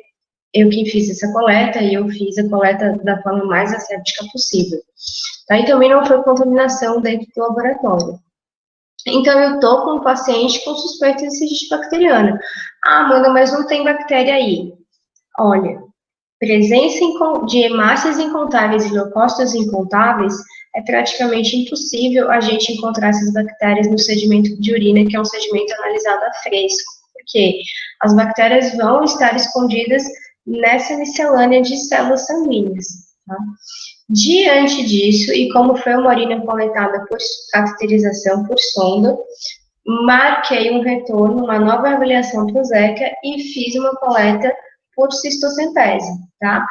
eu que fiz essa coleta e eu fiz a coleta da forma mais asséptica possível. Tá? E também não foi contaminação dentro do laboratório. Então, eu estou com um paciente com suspeita de cistite bacteriana. Ah, Amanda, mas não tem bactéria aí. Olha, presença de hemácias incontáveis e leucócitos incontáveis, é praticamente impossível a gente encontrar essas bactérias no sedimento de urina, que é um sedimento analisado a fresco, porque as bactérias vão estar escondidas nessa miscelânea de células sanguíneas. Tá? Diante disso, e como foi uma urina coletada por cateterização por sonda, marquei um retorno, uma nova avaliação para o Zeca e fiz uma coleta por cistocentese, tá?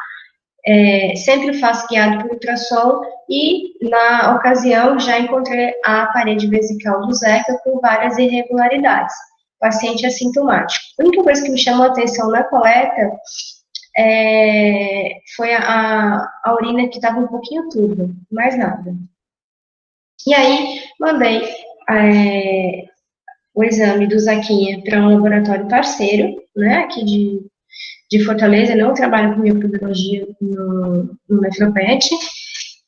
Sempre faço guiado por ultrassom e, na ocasião, já encontrei a parede vesical do Zeca com várias irregularidades. Paciente assintomático. A única coisa que me chamou a atenção na coleta foi a urina que estava um pouquinho turva, mais nada. E aí, mandei o exame do Zequinha para um laboratório parceiro, né, aqui de Fortaleza, não trabalho com microbiologia no Nefropet,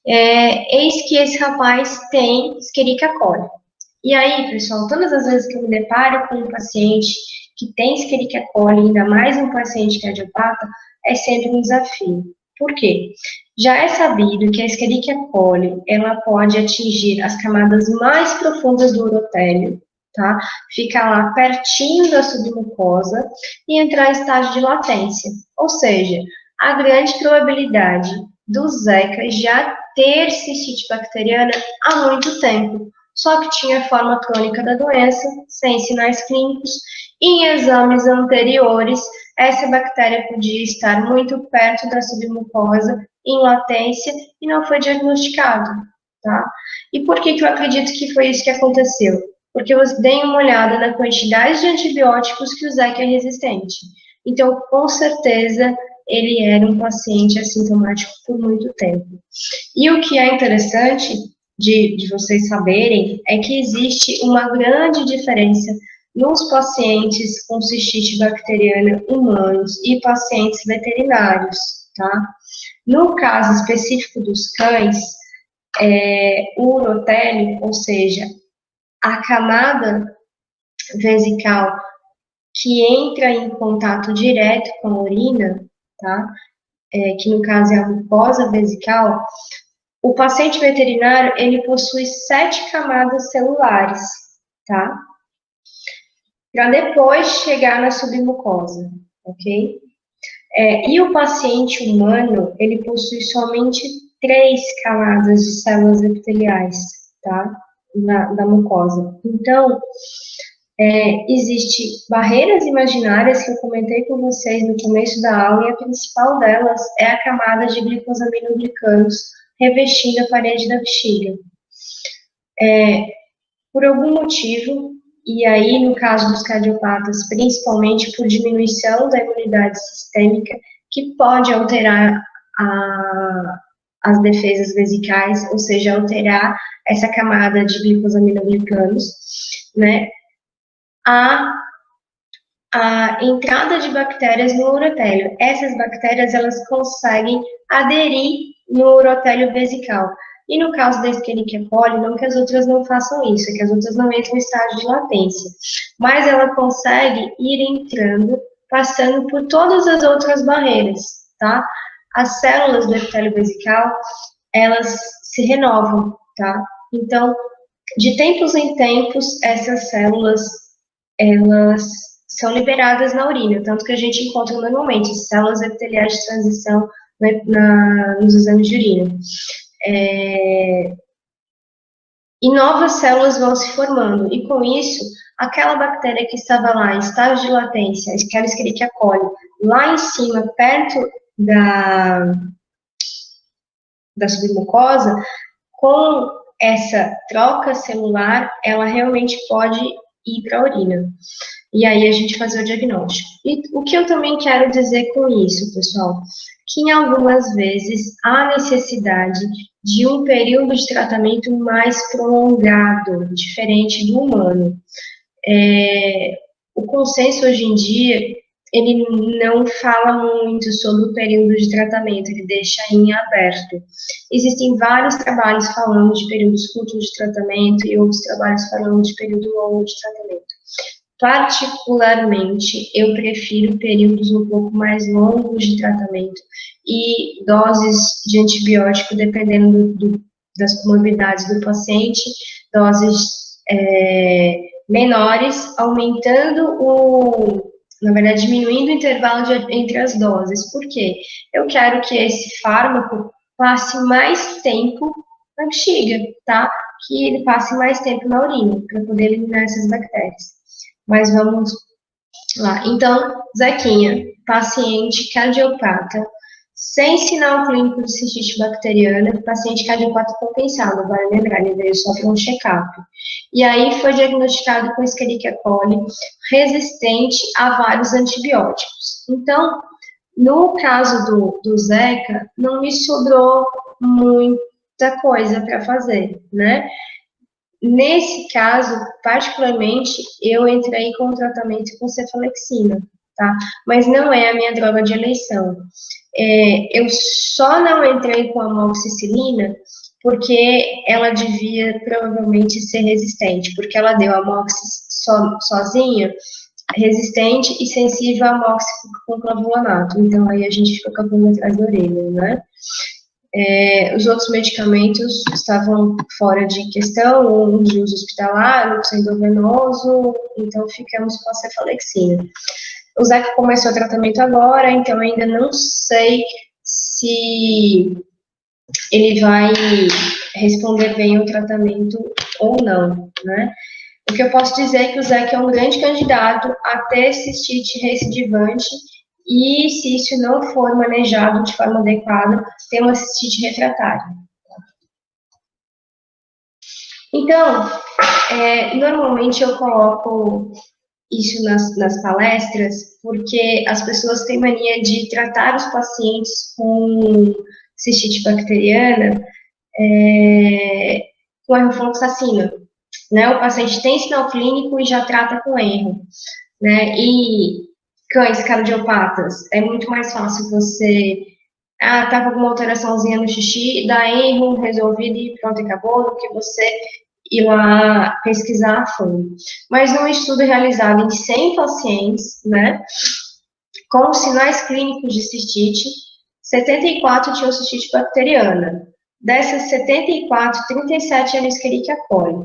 eis que esse rapaz tem Escherichia coli. E aí, pessoal, todas as vezes que eu me deparo com um paciente que tem Escherichia coli, ainda mais um paciente cardiopata, é sempre um desafio. Por quê? Já é sabido que a Escherichia coli, ela pode atingir as camadas mais profundas do urotélio, tá? Ficar lá pertinho da submucosa e entrar em estágio de latência. Ou seja, a grande probabilidade do Zeca já ter cistite bacteriana há muito tempo, só que tinha forma crônica da doença, sem sinais clínicos, e em exames anteriores, essa bactéria podia estar muito perto da submucosa, em latência, e não foi diagnosticado, tá? E por que eu acredito que foi isso que aconteceu? Porque eu dei uma olhada na quantidade de antibióticos que o Zeca é resistente. Então, com certeza, ele era um paciente assintomático por muito tempo. E o que é interessante de vocês saberem é que existe uma grande diferença nos pacientes com cistite bacteriana humanos e pacientes veterinários, tá? No caso específico dos cães, o urotélio, ou seja, a camada vesical que entra em contato direto com a urina, tá? Que no caso é a mucosa vesical, o paciente veterinário, ele possui 7 camadas celulares, tá? Para depois chegar na submucosa, ok? E o paciente humano, ele possui somente 3 camadas de células epiteliais, tá? Na mucosa. Então, existem barreiras imaginárias que eu comentei com vocês no começo da aula, e a principal delas é a camada de glicosaminoglicanos revestindo a parede da bexiga. Por algum motivo, e aí no caso dos cardiopatas, principalmente por diminuição da imunidade sistêmica, que pode alterar as defesas vesicais, ou seja, alterar essa camada de glicosaminoglicanos, né? A entrada de bactérias no urotélio. Essas bactérias, elas conseguem aderir no urotélio vesical. E no caso da Escherichia coli, não que as outras não façam isso, é que as outras não entram em estágio de latência. Mas ela consegue ir entrando, passando por todas as outras barreiras, tá? As células do epitélio vesical, elas se renovam, tá? Então, de tempos em tempos, essas células, elas são liberadas na urina, tanto que a gente encontra normalmente células epiteliais de transição nos exames de urina. E novas células vão se formando, e com isso, aquela bactéria que estava lá em estágio de latência, aquela Escherichia coli, lá em cima, perto da submucosa, com essa troca celular, ela realmente pode ir para a urina. E aí a gente fazer o diagnóstico. E o que eu também quero dizer com isso, pessoal, que em algumas vezes há necessidade de um período de tratamento mais prolongado, diferente do humano. O consenso hoje em dia, ele não fala muito sobre o período de tratamento, ele deixa em aberto. Existem vários trabalhos falando de períodos curtos de tratamento e outros trabalhos falando de período longo de tratamento. Particularmente, eu prefiro períodos um pouco mais longos de tratamento e doses de antibiótico, dependendo das comorbidades do paciente, doses menores, na verdade, diminuindo o intervalo entre as doses. Por quê? Eu quero que esse fármaco passe mais tempo na bexiga, tá? Que ele passe mais tempo na urina, para poder eliminar essas bactérias. Mas vamos lá. Então, Zequinha, paciente cardiopata, sem sinal clínico de cistite bacteriana, paciente cardiopata compensado, vale lembrar, ele veio só para um check-up. E aí foi diagnosticado com Escherichia coli, resistente a vários antibióticos. Então, no caso do Zeca, não me sobrou muita coisa para fazer, né? Nesse caso, particularmente, eu entrei com o tratamento com cefalexina, tá? Mas não é a minha droga de eleição. Eu só não entrei com a amoxicilina porque ela devia provavelmente ser resistente, porque ela deu amox sozinha, resistente e sensível a amox com clavulanato. Então, aí a gente fica com a pulga atrás da orelha, né? Os outros medicamentos estavam fora de questão, um de uso hospitalar, outro endovenoso, então ficamos com a cefalexina. O Zeca começou o tratamento agora, então ainda não sei se ele vai responder bem o tratamento ou não, né? O que eu posso dizer é que o Zeca é um grande candidato a ter cistite recidivante, e se isso não for manejado de forma adequada, tem uma cistite refratária. Então, normalmente eu coloco isso nas palestras, porque as pessoas têm mania de tratar os pacientes com cistite bacteriana com a rifloxacina, né? O paciente tem sinal clínico e já trata com erro, né? E cães cardiopatas, é muito mais fácil você, tá com alguma alteraçãozinha no xixi, dá erro, resolvido e pronto, acabou, do que você ir lá pesquisar a fundo. Mas num estudo realizado em 100 pacientes, né, com sinais clínicos de cistite, 74 tinham cistite bacteriana. Dessas 74, 37 eram Escherichia coli.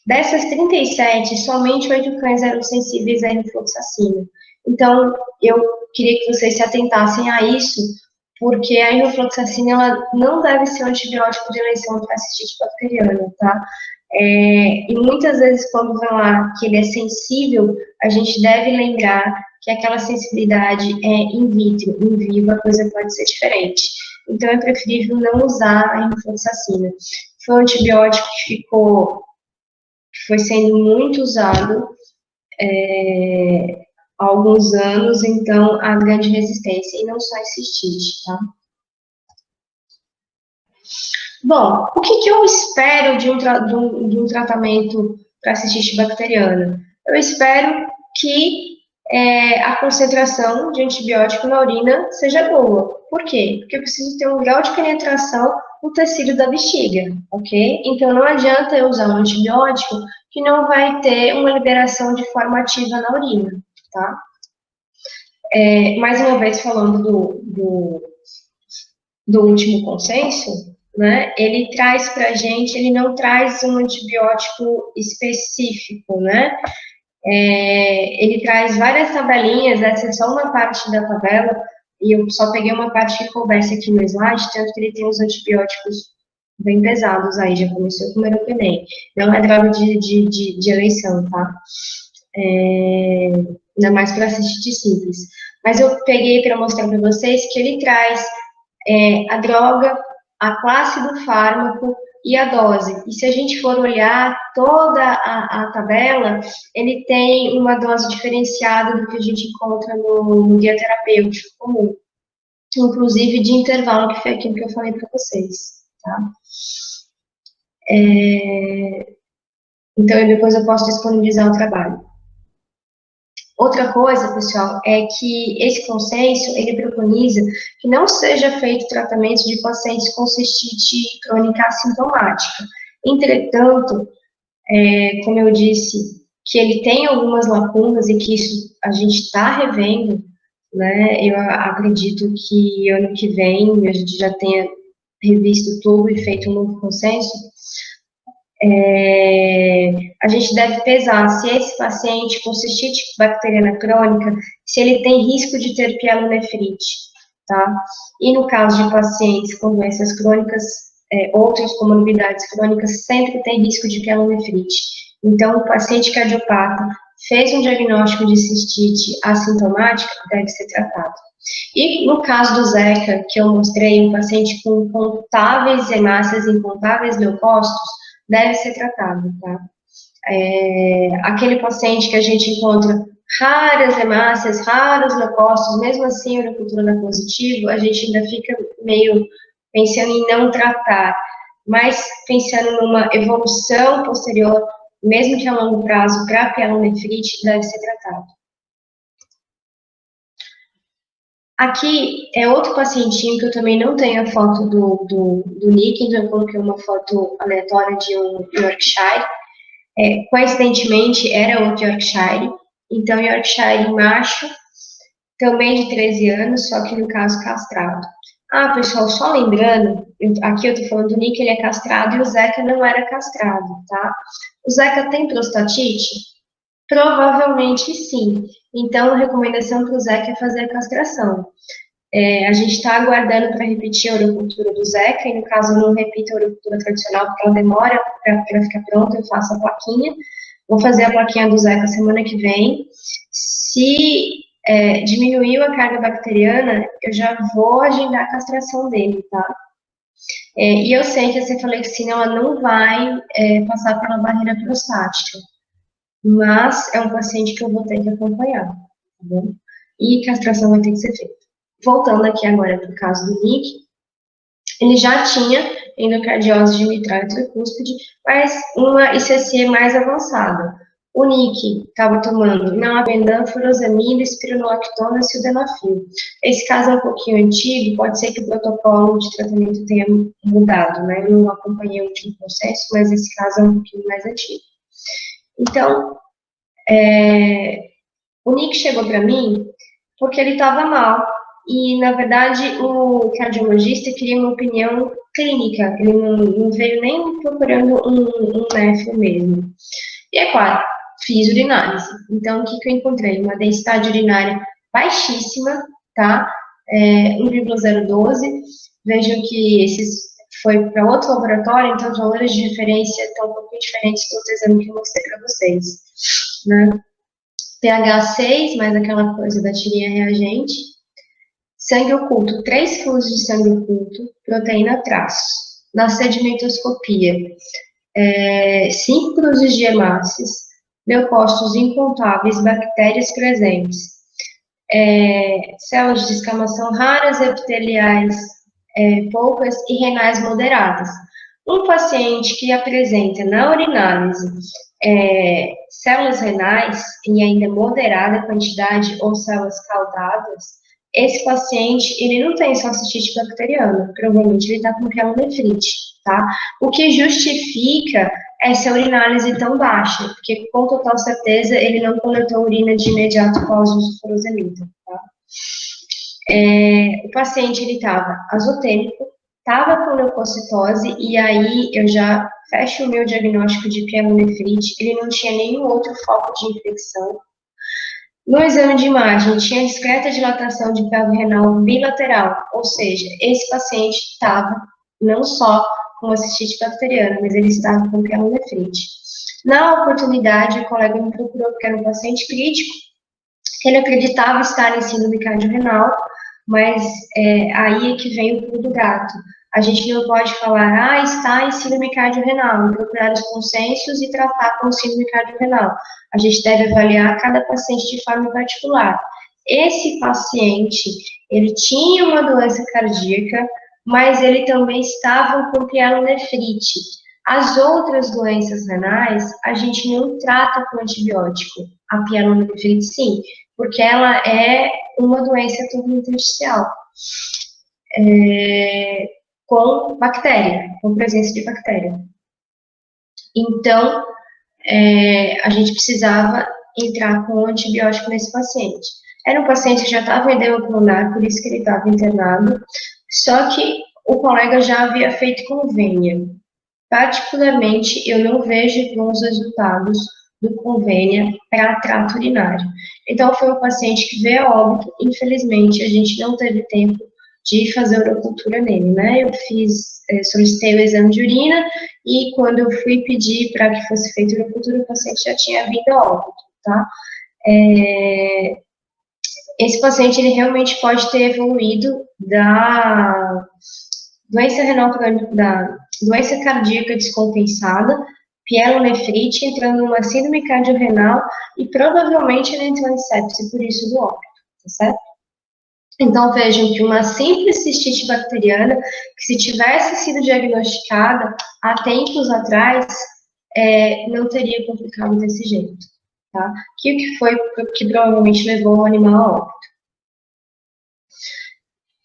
Dessas 37, somente 8 cães eram sensíveis à rifloxacina. Então, eu queria que vocês se atentassem a isso, porque a rifloxacina ela não deve ser um antibiótico de eleição para cistite bacteriana, tá? E muitas vezes, quando vai lá que ele é sensível, a gente deve lembrar que aquela sensibilidade é in vitro, em vivo a coisa pode ser diferente. Então, é preferível não usar a rifloxacina. Foi um antibiótico que foi sendo muito usado há alguns anos, então há grande resistência, e não só em cistite, tá? Bom, o que eu espero de um tratamento para cistite bacteriana? Eu espero que a concentração de antibiótico na urina seja boa. Por quê? Porque eu preciso ter um grau de penetração no tecido da bexiga, ok? Então, não adianta eu usar um antibiótico que não vai ter uma liberação de forma ativa na urina, tá? Mais uma vez, falando do último consenso, né, ele traz para a gente, ele não traz um antibiótico específico, né? Ele traz várias tabelinhas, essa é só uma parte da tabela, e eu só peguei uma parte que conversa aqui no slide, tanto que ele tem os antibióticos bem pesados aí, já começou com o meropenem. Não é droga de eleição, tá? Ainda mais para cistite simples. Mas eu peguei para mostrar para vocês que ele traz a droga, a classe do fármaco e a dose. E se a gente for olhar toda a tabela, ele tem uma dose diferenciada do que a gente encontra no guia terapêutico comum, inclusive de intervalo, que foi aquilo que eu falei para vocês, tá? Então, depois eu posso disponibilizar o trabalho. Outra coisa, pessoal, é que esse consenso, ele preconiza que não seja feito tratamento de pacientes com cistite crônica assintomática. Entretanto, como eu disse, que ele tem algumas lacunas e que isso a gente está revendo, né? Eu acredito que ano que vem a gente já tenha revisto tudo e feito um novo consenso. A gente deve pesar se esse paciente com cistite bacteriana crônica, se ele tem risco de ter pielonefrite, tá? E no caso de pacientes com doenças crônicas, outras comorbidades crônicas, sempre tem risco de pielonefrite. Então, o paciente cardiopata fez um diagnóstico de cistite assintomática, deve ser tratado. E no caso do Zeca, que eu mostrei, um paciente com incontáveis hemácias, incontáveis leucócitos, deve ser tratado, tá? Aquele paciente que a gente encontra raras hemácias, raros leucócitos, mesmo assim, a urocultura não é positivo, a gente ainda fica meio pensando em não tratar, mas pensando numa evolução posterior, mesmo que a longo prazo, para pielonefrite, deve ser tratado. Aqui é outro pacientinho que eu também não tenho a foto do Nick, então eu coloquei uma foto aleatória de um Yorkshire. Coincidentemente, era outro Yorkshire. Então, Yorkshire macho, também de 13 anos, só que no caso castrado. Pessoal, só lembrando, aqui eu tô falando do Nick, ele é castrado e o Zeca não era castrado, tá? O Zeca tem prostatite? Provavelmente sim. Então, a recomendação para o Zeca é fazer a castração. A gente está aguardando para repetir a urocultura do Zeca, e no caso eu não repito a urocultura tradicional, porque ela demora para ficar pronta, eu faço a plaquinha. Vou fazer a plaquinha do Zeca semana que vem. Se diminuiu a carga bacteriana, eu já vou agendar a castração dele, tá? E eu sei que a cefalexina ela não vai passar pela barreira prostática, mas é um paciente que eu vou ter que acompanhar, tá bom? E castração vai ter que ser feita. Voltando aqui agora para o caso do Nick, ele já tinha endocardiose de mitral e tricúspide, mas uma ICC mais avançada. O Nick estava tomando nalapendam, furosemida, espironolactona e sildenafil. Esse caso é um pouquinho antigo, pode ser que o protocolo de tratamento tenha mudado, né? Eu não acompanhei o último processo, mas esse caso é um pouquinho mais antigo. Então, o Nick chegou para mim porque ele estava mal. E, na verdade, o cardiologista queria uma opinião clínica. Ele não veio nem procurando um nefro mesmo. E, é claro, fiz urinálise. Então, o que eu encontrei? Uma densidade urinária baixíssima, tá? 1,012. Vejam que esses foi para outro laboratório, então os valores de referência estão um pouco diferentes do outro exame que eu mostrei para vocês, né? pH 6, mais aquela coisa da tirinha reagente. Sangue oculto, 3 kg de sangue oculto, proteína traços. Na sedimentoscopia, 5 cruzes de hemácias, leucócitos incontáveis, bactérias presentes. Células de descamação raras, epiteliais poucas e renais moderadas. Um paciente que apresenta na urinálise células renais em ainda moderada quantidade ou células caudadas, esse paciente, ele não tem só cistite bacteriana, provavelmente ele está com pielonefrite, tá? O que justifica essa urinálise tão baixa, porque com total certeza ele não coletou urina de imediato após o uso de furosemida, tá? O paciente, ele estava azotêmico, estava com leucocitose, e aí eu já fecho o meu diagnóstico de pielonefrite, ele não tinha nenhum outro foco de infecção. No exame de imagem, tinha discreta dilatação de pelve renal bilateral, ou seja, esse paciente estava não só com uma cistite bacteriana, mas ele estava com pielonefrite. Na oportunidade, o colega me procurou porque era um paciente crítico, ele acreditava estar em síndrome cardiorrenal, mas aí é que vem o pulo do gato. A gente não pode falar, está em síndrome cardiorrenal, procurar os consensos e tratar com síndrome cardiorrenal. A gente deve avaliar cada paciente de forma particular. Esse paciente, ele tinha uma doença cardíaca, mas ele também estava com pielonefrite. As outras doenças renais, a gente não trata com antibiótico. A pielonefrite, sim, porque ela é uma doença tubulointersticial. Com bactéria, com presença de bactéria. Então, a gente precisava entrar com antibiótico nesse paciente. Era um paciente que já estava em edema pulmonar, por isso que ele estava internado, só que o colega já havia feito convênia. Particularmente, eu não vejo bons resultados do convênia para trato urinário. Então, foi um paciente que veio a óbito, infelizmente, a gente não teve tempo de fazer urocultura nele, né? Eu solicitei o exame de urina e quando eu fui pedir para que fosse feita a urocultura, o paciente já tinha vindo a óbito, tá? Esse paciente, ele realmente pode ter evoluído da doença renal crônica, da doença cardíaca descompensada, pielonefrite, entrando numa síndrome cardiorrenal e provavelmente ele entrou em sepse, por isso do óbito, tá certo? Então, vejam que uma simples cistite bacteriana, que se tivesse sido diagnosticada há tempos atrás, não teria complicado desse jeito, tá? Que foi que provavelmente levou o animal a óbito.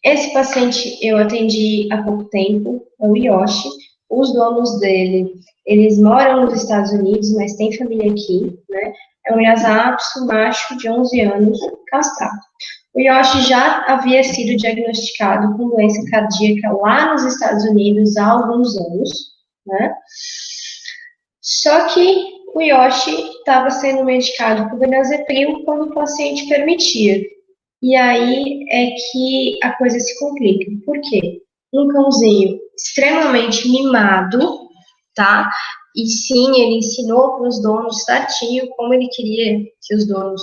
Esse paciente eu atendi há pouco tempo, é o Yoshi. Os donos dele, eles moram nos Estados Unidos, mas tem família aqui, né? É um Lhasa Apso, macho de 11 anos, castrado. O Yoshi já havia sido diagnosticado com doença cardíaca lá nos Estados Unidos há alguns anos, né? Só que o Yoshi estava sendo medicado com benazepril quando o paciente permitia. E aí é que a coisa se complica. Por quê? Um cãozinho extremamente mimado, tá? E sim, ele ensinou para os donos certinho como ele queria que os donos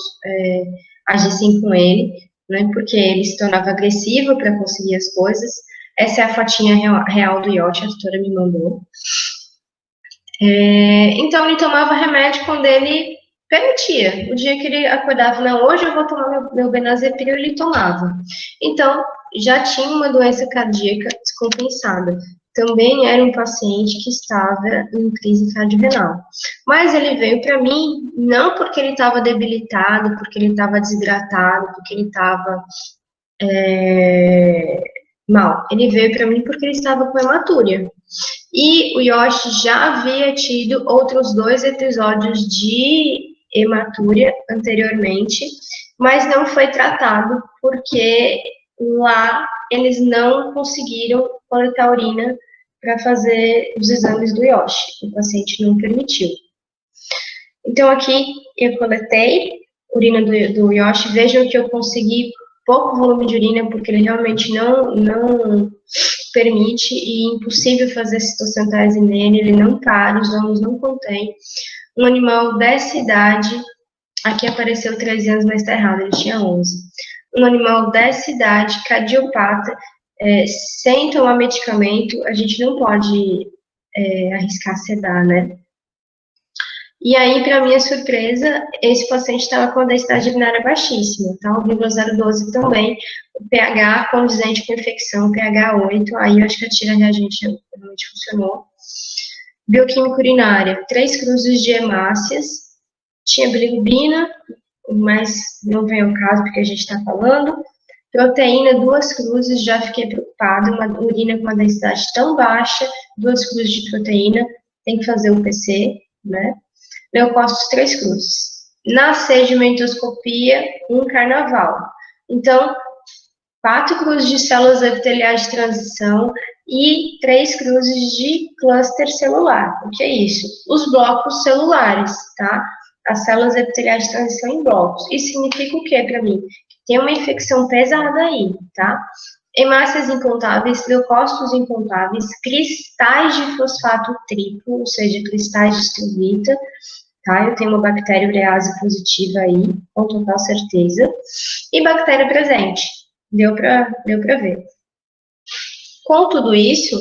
agissem com ele, né? Porque ele se tornava agressivo para conseguir as coisas. Essa é a fotinha real do Yoshi, a tutora me mandou. Então, ele tomava remédio quando ele permitia. O dia que ele acordava, não, hoje eu vou tomar meu benazepril, ele tomava. Então, já tinha uma doença cardíaca descompensada. também era um paciente que estava em crise cardiorrenal. Mas ele veio para mim não porque ele estava debilitado, porque ele estava desidratado, porque ele estava mal. Ele veio para mim porque ele estava com hematúria. E o Yoshi já havia tido outros 2 episódios de hematúria anteriormente, mas não foi tratado porque lá eles não conseguiram coletar a urina para fazer os exames do Yoshi. O paciente não permitiu. Então aqui eu coletei urina do Yoshi. Vejam que eu consegui pouco volume de urina, porque ele realmente não permite, e impossível fazer citocentese nele, ele não para, os ângulos não contém. Um animal dessa idade, aqui apareceu 13 anos, mas está errado, ele tinha 11. Um animal dessa idade, cardiopata, sem tomar medicamento, a gente não pode arriscar sedar, né? E aí, para minha surpresa, esse paciente estava com a densidade urinária baixíssima, tá? O 0,012 também, o pH condizente com infecção, pH 8, aí eu acho que a tira reagente realmente funcionou. Bioquímica urinária, 3 cruzes de hemácias, tinha bilirrubina, mas não vem ao caso porque a gente está falando. Proteína, 2 cruzes, já fiquei preocupada, uma urina com uma densidade tão baixa, 2 cruzes de proteína, tem que fazer o PC, né? Leucócitos, 3 cruzes. Na sedimentoscopia, um carnaval. Então, 4 cruzes de células epiteliais de transição e 3 cruzes de cluster celular. O que é isso? Os blocos celulares, tá? As células epiteliais de transição em blocos. Isso significa o que para mim? Tem uma infecção pesada aí, tá? Hemácias incontáveis, leucócitos incontáveis, cristais de fosfato triplo, ou seja, cristais de estruvita, tá? Eu tenho uma bactéria urease positiva aí, com total certeza. E bactéria presente, deu para ver. Com tudo isso,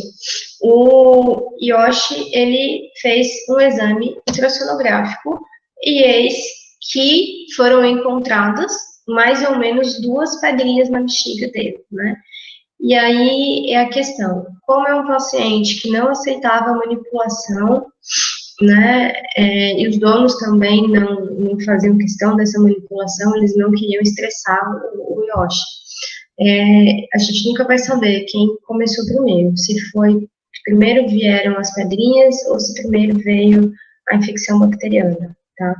o Yoshi, ele fez um exame ultrassonográfico e eis que foram encontradas mais ou menos 2 pedrinhas na bexiga dele, né? E aí é a questão, como é um paciente que não aceitava a manipulação, né, e os donos também não faziam questão dessa manipulação, eles não queriam estressar o Yoshi. A gente nunca vai saber quem começou primeiro, se primeiro vieram as pedrinhas ou se primeiro veio a infecção bacteriana, tá?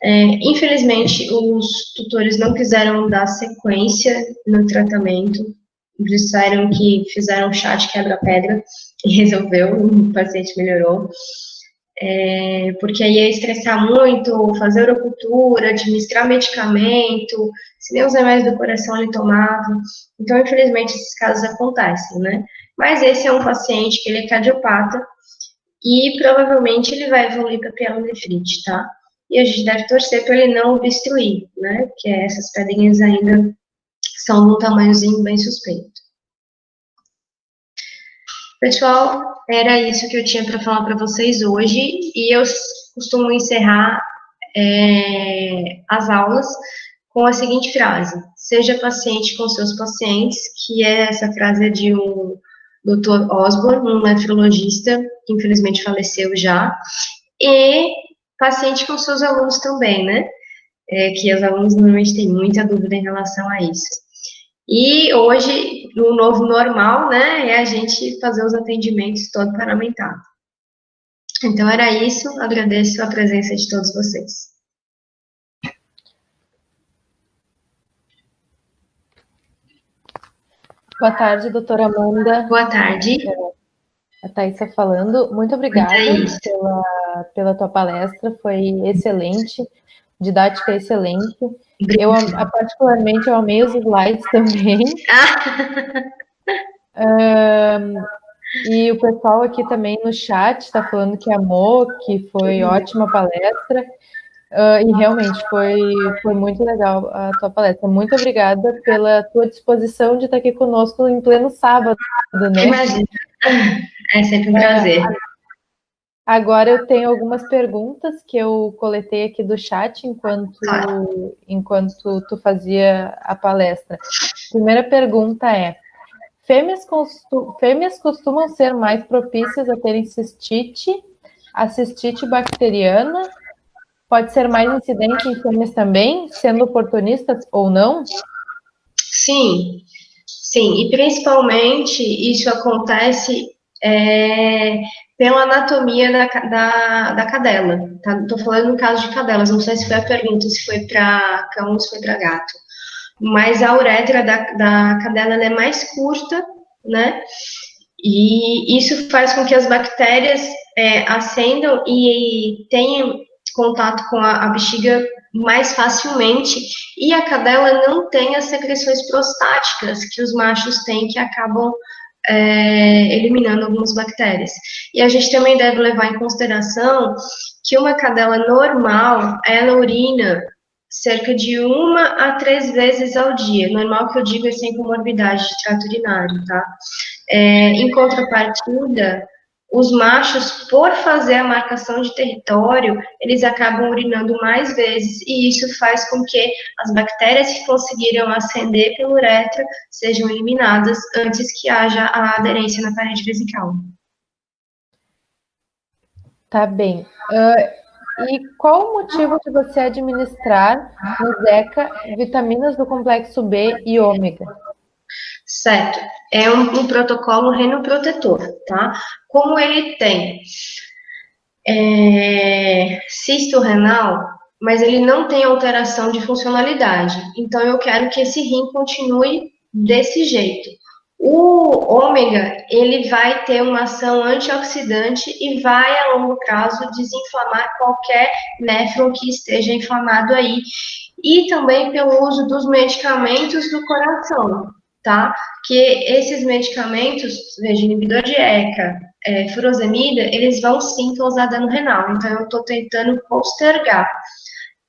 Infelizmente, os tutores não quiseram dar sequência no tratamento, disseram que fizeram chá de quebra-pedra e resolveu, o paciente melhorou. Porque aí ia estressar muito, fazer orocultura, administrar medicamento, se nem os remédios do coração ele tomava. Então, infelizmente, esses casos acontecem, né? Mas esse é um paciente que ele é cardiopata e provavelmente ele vai evoluir para pielonefrite, tá? E a gente deve torcer para ele não obstruir, né? Porque essas pedrinhas ainda são de um tamanhozinho bem suspeito. Pessoal, era isso que eu tinha para falar para vocês hoje, e eu costumo encerrar as aulas com a seguinte frase: seja paciente com seus pacientes, que essa frase é de um Dr. Osborne, um nefrologista, que infelizmente faleceu já, e paciente com seus alunos também, né? Que os alunos normalmente têm muita dúvida em relação a isso. E hoje, o novo normal, né, é a gente fazer os atendimentos todo paramentado. Então, era isso. Agradeço a presença de todos vocês. Boa tarde, doutora Amanda. Boa tarde. A Thaisa falando. Muito obrigada pela tua palestra, foi excelente, didática excelente. Eu, particularmente, eu amei os slides também. E o pessoal aqui também no chat está falando que amou, que foi ótima palestra. E realmente foi muito legal a tua palestra. Muito obrigada pela tua disposição de estar aqui conosco em pleno sábado, né? Imagina. É sempre um prazer. Agora eu tenho algumas perguntas que eu coletei aqui do chat enquanto tu fazia a palestra. Primeira pergunta é: Fêmeas costumam ser mais propícias a terem cistite, a cistite bacteriana. Pode ser mais incidente em fêmeas também, sendo oportunistas ou não? Sim, sim, e principalmente isso acontece pela anatomia da cadela, tá? Estou falando no caso de cadelas, não sei se foi a pergunta, se foi para cão ou se foi para gato, mas a uretra da cadela ela é mais curta, né? E isso faz com que as bactérias ascendam e tenham contato com a bexiga mais facilmente, e a cadela não tem as secreções prostáticas que os machos têm, que acabam eliminando algumas bactérias. E a gente também deve levar em consideração que uma cadela normal, ela urina cerca de 1 a 3 vezes ao dia. Normal que eu digo é sem comorbidade de trato urinário, tá? Em contrapartida, os machos, por fazer a marcação de território, eles acabam urinando mais vezes, e isso faz com que as bactérias que conseguiram ascender pela uretra sejam eliminadas antes que haja a aderência na parede vesical. Tá bem. E qual o motivo de você administrar no Zeca vitaminas do complexo B e ômega? Certo. É um protocolo renoprotetor, tá? Como ele tem cisto renal, mas ele não tem alteração de funcionalidade. Então, eu quero que esse rim continue desse jeito. O ômega, ele vai ter uma ação antioxidante e vai, a longo prazo, desinflamar qualquer néfron que esteja inflamado aí. E também pelo uso dos medicamentos do coração, tá? Que esses medicamentos, veja, inibidor de ECA, furosemida, eles vão sim causar dano renal. Então, eu estou tentando postergar.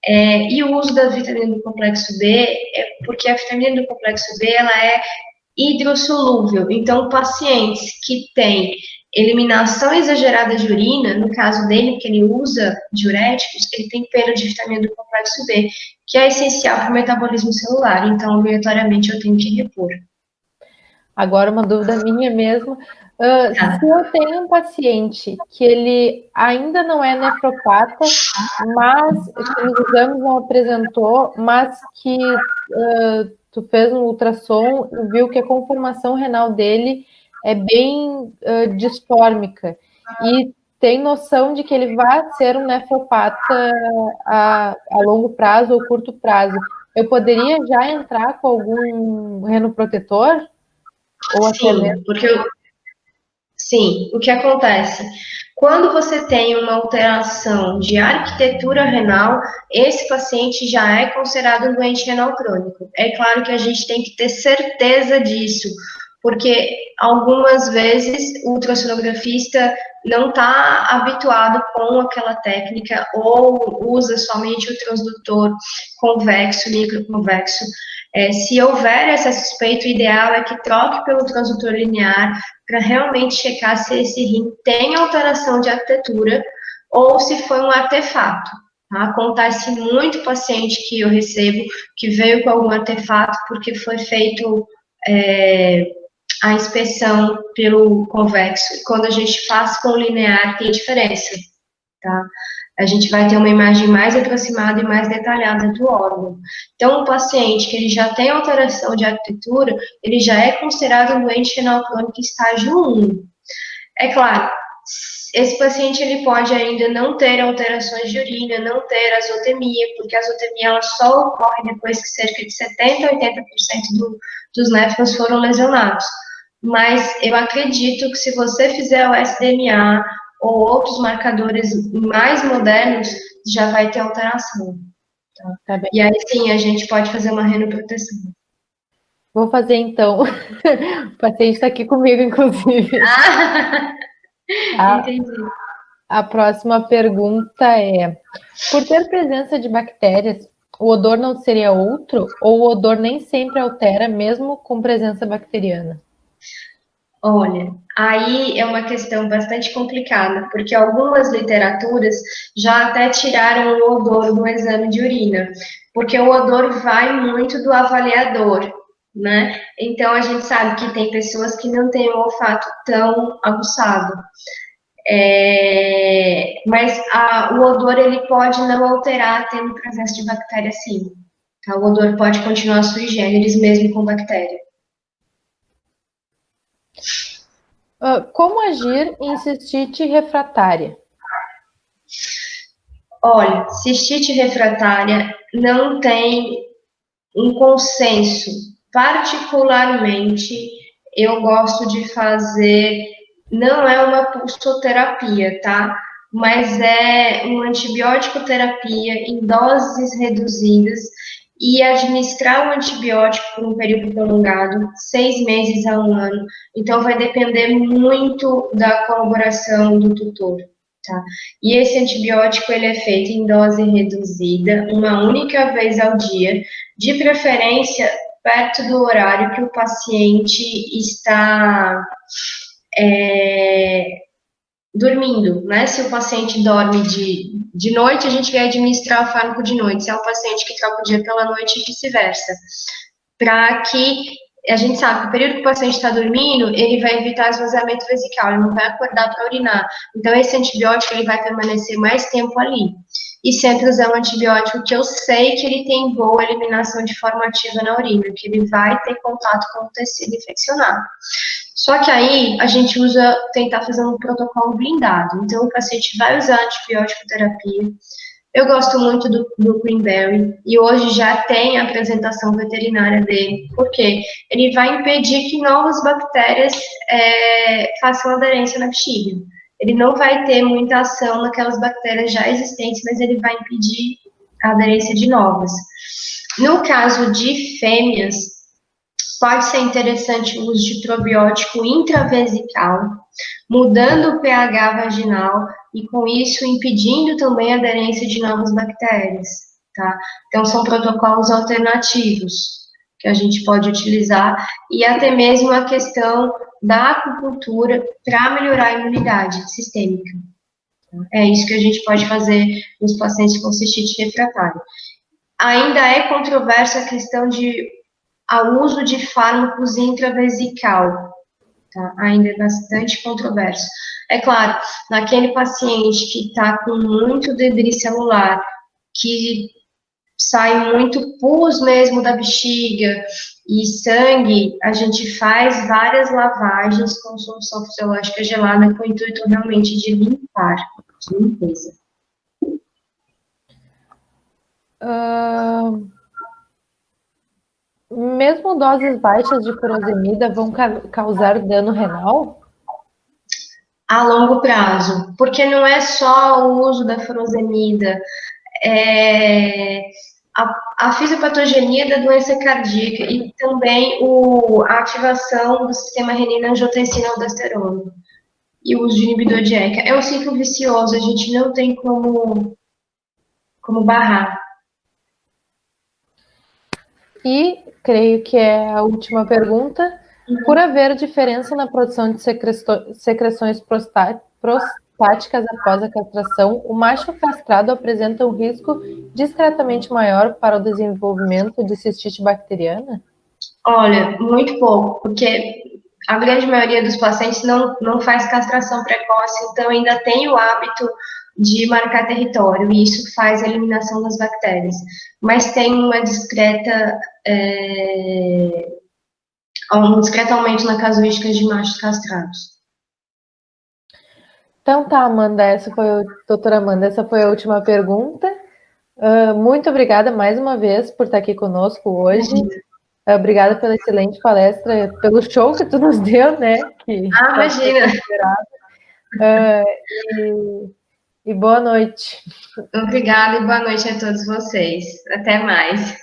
E o uso da vitamina do complexo B porque a vitamina do complexo B, ela é hidrossolúvel. Então, pacientes que têm eliminação exagerada de urina, no caso dele, que ele usa diuréticos, ele tem perda de vitamina do complexo B, que é essencial para o metabolismo celular. Então, obrigatoriamente, eu tenho que repor. Agora, uma dúvida minha mesmo. Se eu tenho um paciente que ele ainda não é nefropata, mas que nos exames não apresentou, mas que tu fez um ultrassom e viu que a conformação renal dele é bem disfórmica e tem noção de que ele vai ser um nefropata a longo prazo ou curto prazo, eu poderia já entrar com algum renoprotetor? Ou Sim, o que acontece? Quando você tem uma alteração de arquitetura renal, esse paciente já é considerado um doente renal crônico. É claro que a gente tem que ter certeza disso, porque algumas vezes o ultrassonografista não está habituado com aquela técnica ou usa somente o transdutor convexo, microconvexo. Se houver essa suspeita, o ideal é que troque pelo transdutor linear para realmente checar se esse rim tem alteração de arquitetura ou se foi um artefato. Tá? Acontece muito paciente que eu recebo que veio com algum artefato porque foi feito a inspeção pelo convexo. E quando a gente faz com o linear, tem diferença. Tá? A gente vai ter uma imagem mais aproximada e mais detalhada do órgão. Então, um paciente que ele já tem alteração de arquitetura, ele já é considerado um doente renal crônico estágio 1. É claro, esse paciente ele pode ainda não ter alterações de urina, não ter azotemia, porque a azotemia ela só ocorre depois que cerca de 70% a 80% dos néfrons foram lesionados. Mas eu acredito que se você fizer o SDMA ou outros marcadores mais modernos, já vai ter alteração. Tá bem. E aí sim, a gente pode fazer uma renoproteção. Vou fazer então. O paciente está aqui comigo, inclusive. Entendi. A próxima pergunta é: por ter presença de bactérias, o odor não seria outro? Ou o odor nem sempre altera, mesmo com presença bacteriana? Olha, aí é uma questão bastante complicada, porque algumas literaturas já até tiraram o odor do exame de urina, porque o odor vai muito do avaliador. né? Então, a gente sabe que tem pessoas que não têm o olfato tão aguçado. Mas o odor, ele pode não alterar tendo presença de bactéria, sim. Tá? O odor pode continuar sui generis, mesmo com bactéria. Como agir em cistite refratária? Olha, cistite refratária não tem um consenso. Particularmente, eu gosto de fazer, não é uma pulsoterapia, tá? Mas é uma antibiótico terapia em doses reduzidas e administrar o antibiótico por um período prolongado, 6 meses a 1 ano. Então, vai depender muito da colaboração do tutor. Tá? E esse antibiótico ele é feito em dose reduzida, uma única vez ao dia, de preferência perto do horário que o paciente está dormindo, né? Se o paciente dorme de noite, a gente vai administrar o fármaco de noite. Se é um paciente que troca o dia pela noite e vice-versa. Para que a gente sabe que o período que o paciente está dormindo, ele vai evitar esvaziamento vesical, ele não vai acordar para urinar. Então, esse antibiótico ele vai permanecer mais tempo ali. E sempre usar um antibiótico que eu sei que ele tem boa eliminação de forma ativa na urina, que ele vai ter contato com o tecido infeccionado. Só que aí a gente tentar fazer um protocolo blindado. Então, o paciente vai usar antibiótico terapia. Eu gosto muito do Greenberry e hoje já tem a apresentação veterinária dele, porque ele vai impedir que novas bactérias façam aderência na bexiga. Ele não vai ter muita ação naquelas bactérias já existentes, mas ele vai impedir a aderência de novas. No caso de fêmeas, pode ser interessante o uso de probiótico intravesical, mudando o pH vaginal e, com isso, impedindo também a aderência de novas bactérias, tá? Então, são protocolos alternativos que a gente pode utilizar e até mesmo a questão da acupuntura para melhorar a imunidade sistêmica. É isso que a gente pode fazer nos pacientes com cistite refratária. Ainda é controversa a questão ao uso de fármacos intravesical, tá? Ainda é bastante controverso. É claro, naquele paciente que está com muito debris celular, que sai muito pus mesmo da bexiga e sangue, a gente faz várias lavagens com solução fisiológica gelada com o intuito realmente de limpar, de limpeza. Mesmo doses baixas de furosemida vão causar dano renal? A longo prazo, porque não é só o uso da furosemida, a fisiopatogenia da doença cardíaca e também a ativação do sistema renina-angiotensina-aldosterona e o uso de inibidor de ECA. É um ciclo vicioso, a gente não tem como barrar. E creio que é a última pergunta. Por haver diferença na produção de secreções prostáticas após a castração, o macho castrado apresenta um risco discretamente maior para o desenvolvimento de cistite bacteriana? Olha, muito pouco, porque a grande maioria dos pacientes não faz castração precoce, então ainda tem o hábito de marcar território, e isso faz a eliminação das bactérias. Mas tem um discreto aumento na casuística de machos castrados. Então tá, Amanda, doutora Amanda, essa foi a última pergunta. Muito obrigada mais uma vez por estar aqui conosco hoje. Obrigada pela excelente palestra, pelo show que tu nos deu, né? Imagina! E boa noite. Obrigada e boa noite a todos vocês. Até mais.